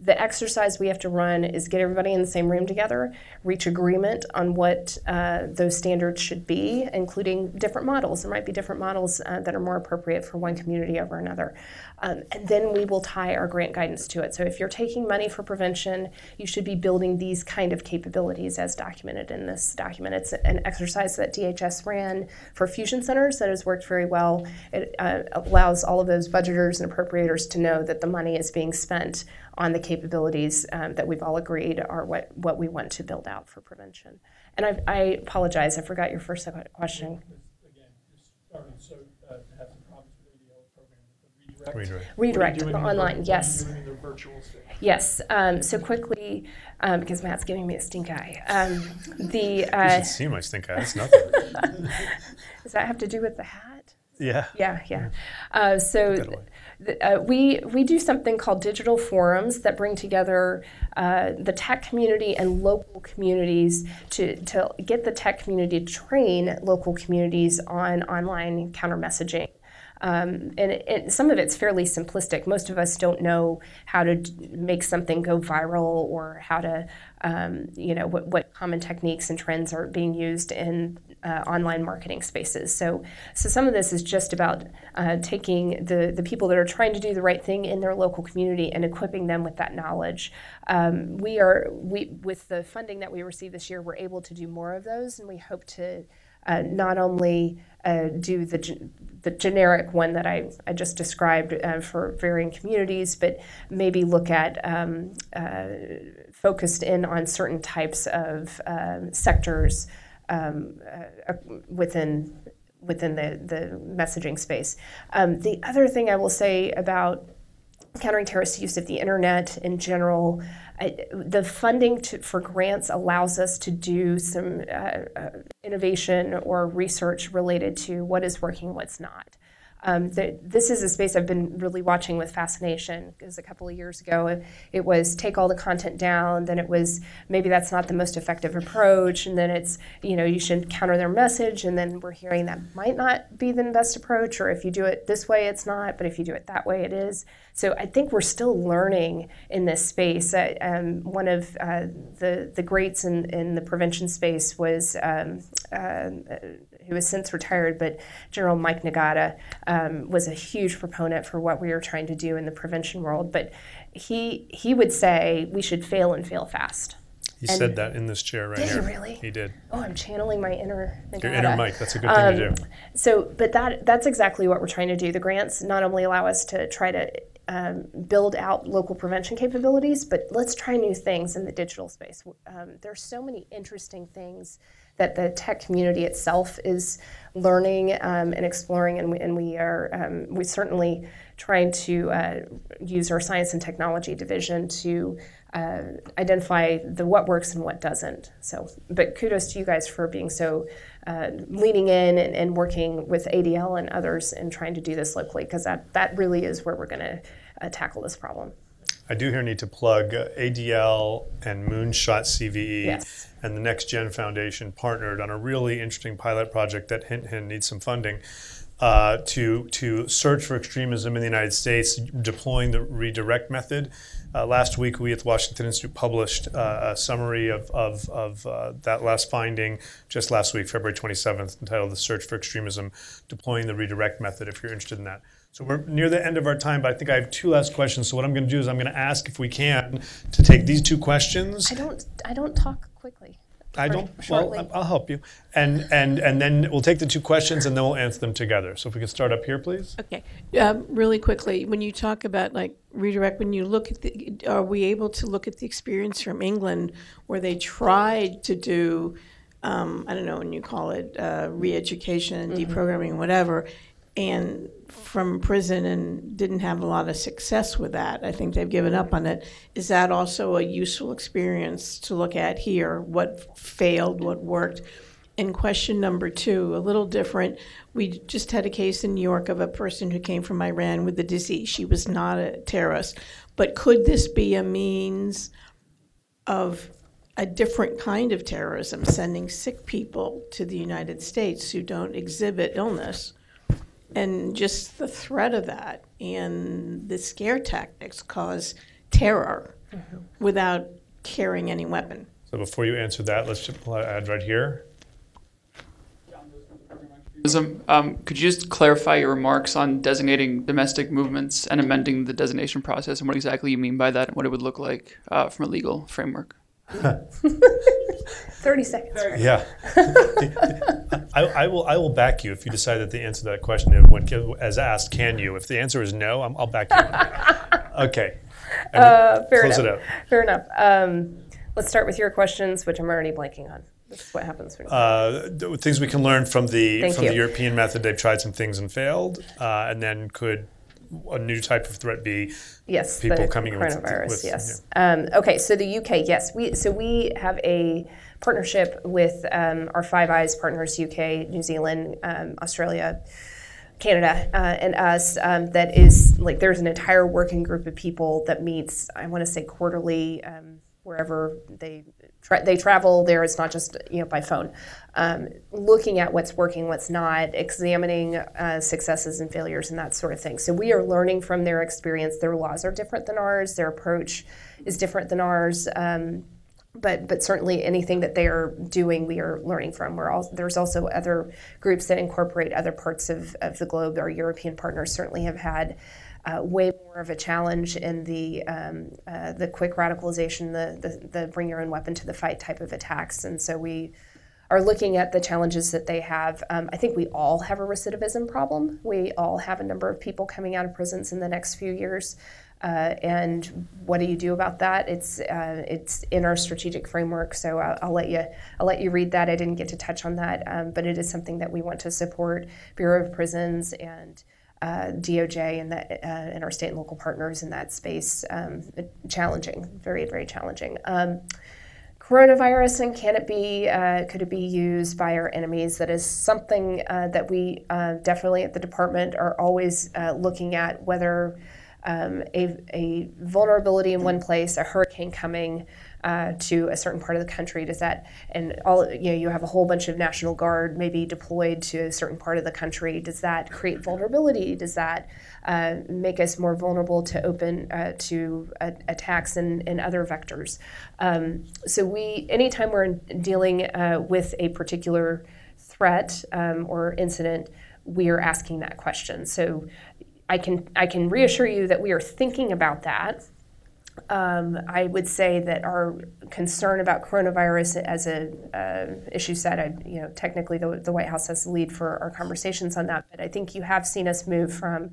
The exercise we have to run is get everybody in the same room together, reach agreement on what those standards should be, including different models. There might be different models that are more appropriate for one community over another. And then we will tie our grant guidance to it. So if you're taking money for prevention, you should be building these kind of capabilities as documented in this document. It's an exercise that DHS ran for fusion centers that has worked very well. It allows all of those budgeters and appropriators to know that the money is being spent on the capabilities that we've all agreed are what we want to build out for prevention. And I apologize, I forgot your first question. Again, just starting have some problems with ADL program. Redirect online, yes. What are you doing in the virtual space? Yes, so quickly, because Matt's giving me a stink eye. You should see my stink eye, that's nothing. Does that have to do with the hat? Yeah. Yeah. We do something called digital forums that bring together the tech community and local communities to get the tech community to train local communities on online counter messaging. And some of it's fairly simplistic. Most of us don't know how to make something go viral or how to, what common techniques and trends are being used in online marketing spaces. So some of this is just about taking the people that are trying to do the right thing in their local community and equipping them with that knowledge. With the funding that we received this year, we're able to do more of those, and we hope to not only do the generic one that I just described for varying communities, but maybe look at focused in on certain types of sectors within the messaging space. The other thing I will say about countering terrorist use of the internet in general, the funding for grants allows us to do some innovation or research related to what is working, what's not. This is a space I've been really watching with fascination, because a couple of years ago it was take all the content down, then it was maybe that's not the most effective approach, and then it's, you should counter their message, and then we're hearing that might not be the best approach, or if you do it this way it's not, but if you do it that way it is. So I think we're still learning in this space. One of the greats in the prevention space was who has since retired, but General Mike Nagata was a huge proponent for what we were trying to do in the prevention world. But he would say we should fail and fail fast. He said that in this chair right here. Did he really? He did. Oh, I'm channeling my inner Nagata. Your inner Mike. That's a good thing to do. But that's exactly what we're trying to do. The grants not only allow us to try to build out local prevention capabilities, but let's try new things in the digital space. There's so many interesting things that the tech community itself is learning and exploring, and we certainly trying to use our science and technology division to identify what works and what doesn't. So, but kudos to you guys for being so leaning in and working with ADL and others and trying to do this locally, because that really is where we're going to tackle this problem. I do here need to plug ADL and Moonshot CVE. Yes. And the Next Gen Foundation partnered on a really interesting pilot project that hint needs some funding to search for extremism in the United States, deploying the redirect method. Last week, we at the Washington Institute published a summary of that last finding just last week, February 27th, entitled "The Search for Extremism: Deploying the Redirect Method," if you're interested in that. So we're near the end of our time, but I think I have two last questions. So what I'm going to do is I'm going to ask, if we can, to take these two questions. I don't talk quickly. I don't. Shortly. Well, I'll help you, and then we'll take the two questions and then we'll answer them together. So if we could start up here, please. Okay, really quickly, when you talk about like redirect, when you look at are we able to look at the experience from England where they tried to do, I don't know when you call it, re-education, deprogramming, whatever, and from prison and didn't have a lot of success with that. I think they've given up on it. Is that also a useful experience to look at here? What failed, what worked? And question number two, a little different. We just had a case in New York of a person who came from Iran with the disease. She was not a terrorist. But could this be a means of a different kind of terrorism, sending sick people to the United States who don't exhibit illness? And just the threat of that and the scare tactics cause terror. without carrying any weapon. So before you answer that, let's just add right here. Could you just clarify your remarks on designating domestic movements and amending the designation process, and what exactly you mean by that, and what it would look like from a legal framework? 30 seconds. Yeah. I will back you if you decide that the answer to that question, as asked, can you? If the answer is no, I'll back you. Okay. Fair Close enough. it out. Fair enough. Let's start with your questions, which I'm already blanking on. This is what happens when things we can learn from the you. European method. They've tried some things and failed. And then could a new type of threat be people coming in with coronavirus? Yes. Yeah. Okay, so the UK, yes. We have a partnership with our Five Eyes partners, UK, New Zealand, Australia, Canada, and us, that is, like, there's an entire working group of people that meets, I want to say quarterly, wherever they travel there. It's not just by phone, looking at what's working, what's not, examining successes and failures and that sort of thing. So we are learning from their experience. Their laws are different than ours. Their approach is different than ours. But certainly anything that they are doing, we are learning from. There's also other groups that incorporate other parts of the globe. Our European partners certainly have had way more of a challenge in the quick radicalization, the bring your own weapon to the fight type of attacks. And so we are looking at the challenges that they have. I think we all have a recidivism problem. We all have a number of people coming out of prisons in the next few years. And what do you do about that? It's in our strategic framework. So I'll let you read that. I didn't get to touch on that, but it is something that we want to support Bureau of Prisons and DOJ and our state and local partners in that space. Challenging, very, very challenging. Coronavirus, and could it be used by our enemies? That is something that we definitely at the department are always looking at, whether a vulnerability in one place, a hurricane coming to a certain part of the country, does that, and all, you have a whole bunch of National Guard maybe deployed to a certain part of the country, does that create vulnerability? Does that make us more vulnerable to attacks and other vectors? So anytime we're dealing with a particular threat or incident, we are asking that question. So I can reassure you that we are thinking about that. I would say that our concern about coronavirus as a issue set, technically the White House has the lead for our conversations on that, but I think you have seen us move from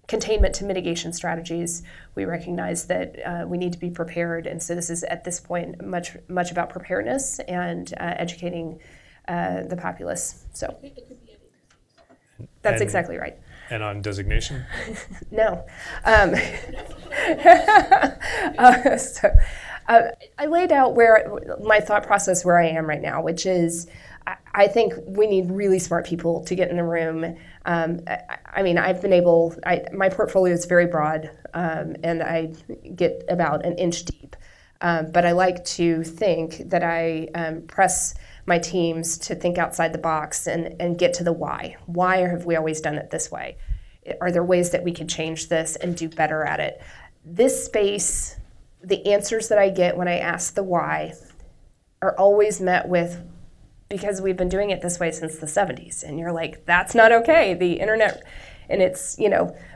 containment to mitigation strategies. We recognize that we need to be prepared, and so this is at this point much about preparedness and educating the populace. So that's exactly right. And on designation? No. I laid out my thought process where I am right now, which is I think we need really smart people to get in the room. I've been my portfolio is very broad, and I get about an inch deep. But I like to think that I press my teams to think outside the box and get to the why. Why have we always done it this way? Are there ways that we can change this and do better at it? This space, the answers that I get when I ask the why are always met with, because we've been doing it this way since the 70s. And you're like, that's not okay. The internet in its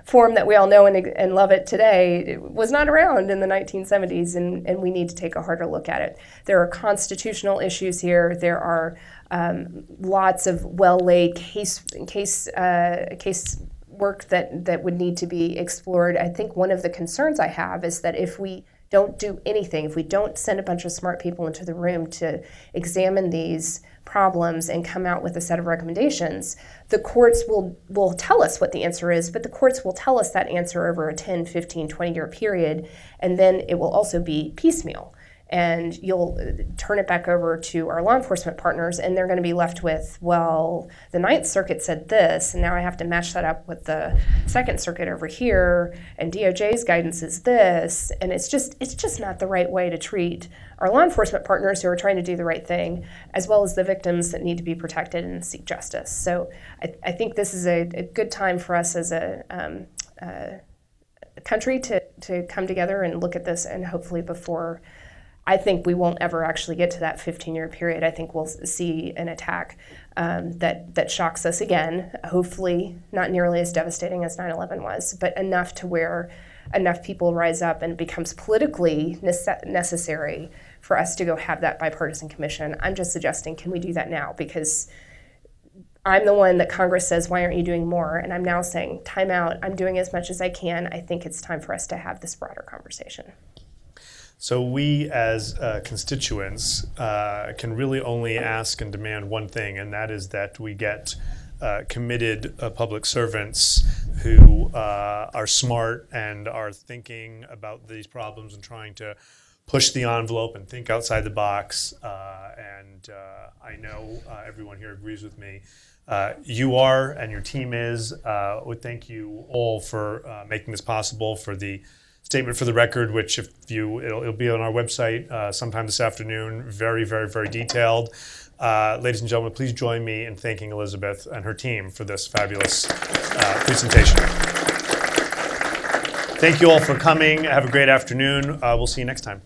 form that we all know and love it today, it was not around in the 1970s, and we need to take a harder look at it. There are constitutional issues here. There are lots of well-laid case work that would need to be explored. I think one of the concerns I have is that if we don't do anything, if we don't send a bunch of smart people into the room to examine these problems and come out with a set of recommendations, the courts will tell us what the answer is, but the courts will tell us that answer over a 10, 15, 20-year period, and then it will also be piecemeal. And you'll turn it back over to our law enforcement partners, and they're going to be left with, well, the Ninth Circuit said this, and now I have to match that up with the Second Circuit over here, and DOJ's guidance is this, and it's just not the right way to treat our law enforcement partners who are trying to do the right thing, as well as the victims that need to be protected and seek justice. So I think this is a good time for us as a country to to come together and look at this, and hopefully before, I think we won't ever actually get to that 15-year period. I think we'll see an attack that shocks us again, hopefully not nearly as devastating as 9/11 was, but enough to where enough people rise up and it becomes politically necessary for us to go have that bipartisan commission. I'm just suggesting, can we do that now? Because I'm the one that Congress says, why aren't you doing more? And I'm now saying, time out, I'm doing as much as I can. I think it's time for us to have this broader conversation. So we as constituents can really only ask and demand one thing, and that is that we get committed public servants who are smart and are thinking about these problems and trying to push the envelope and think outside the box. I know everyone here agrees with me. You are, and your team is. Would thank you all for making this possible, for the statement for the record, which it'll be on our website sometime this afternoon. Very, very, very detailed. Ladies and gentlemen, please join me in thanking Elizabeth and her team for this fabulous presentation. Thank you all for coming. Have a great afternoon. We'll see you next time.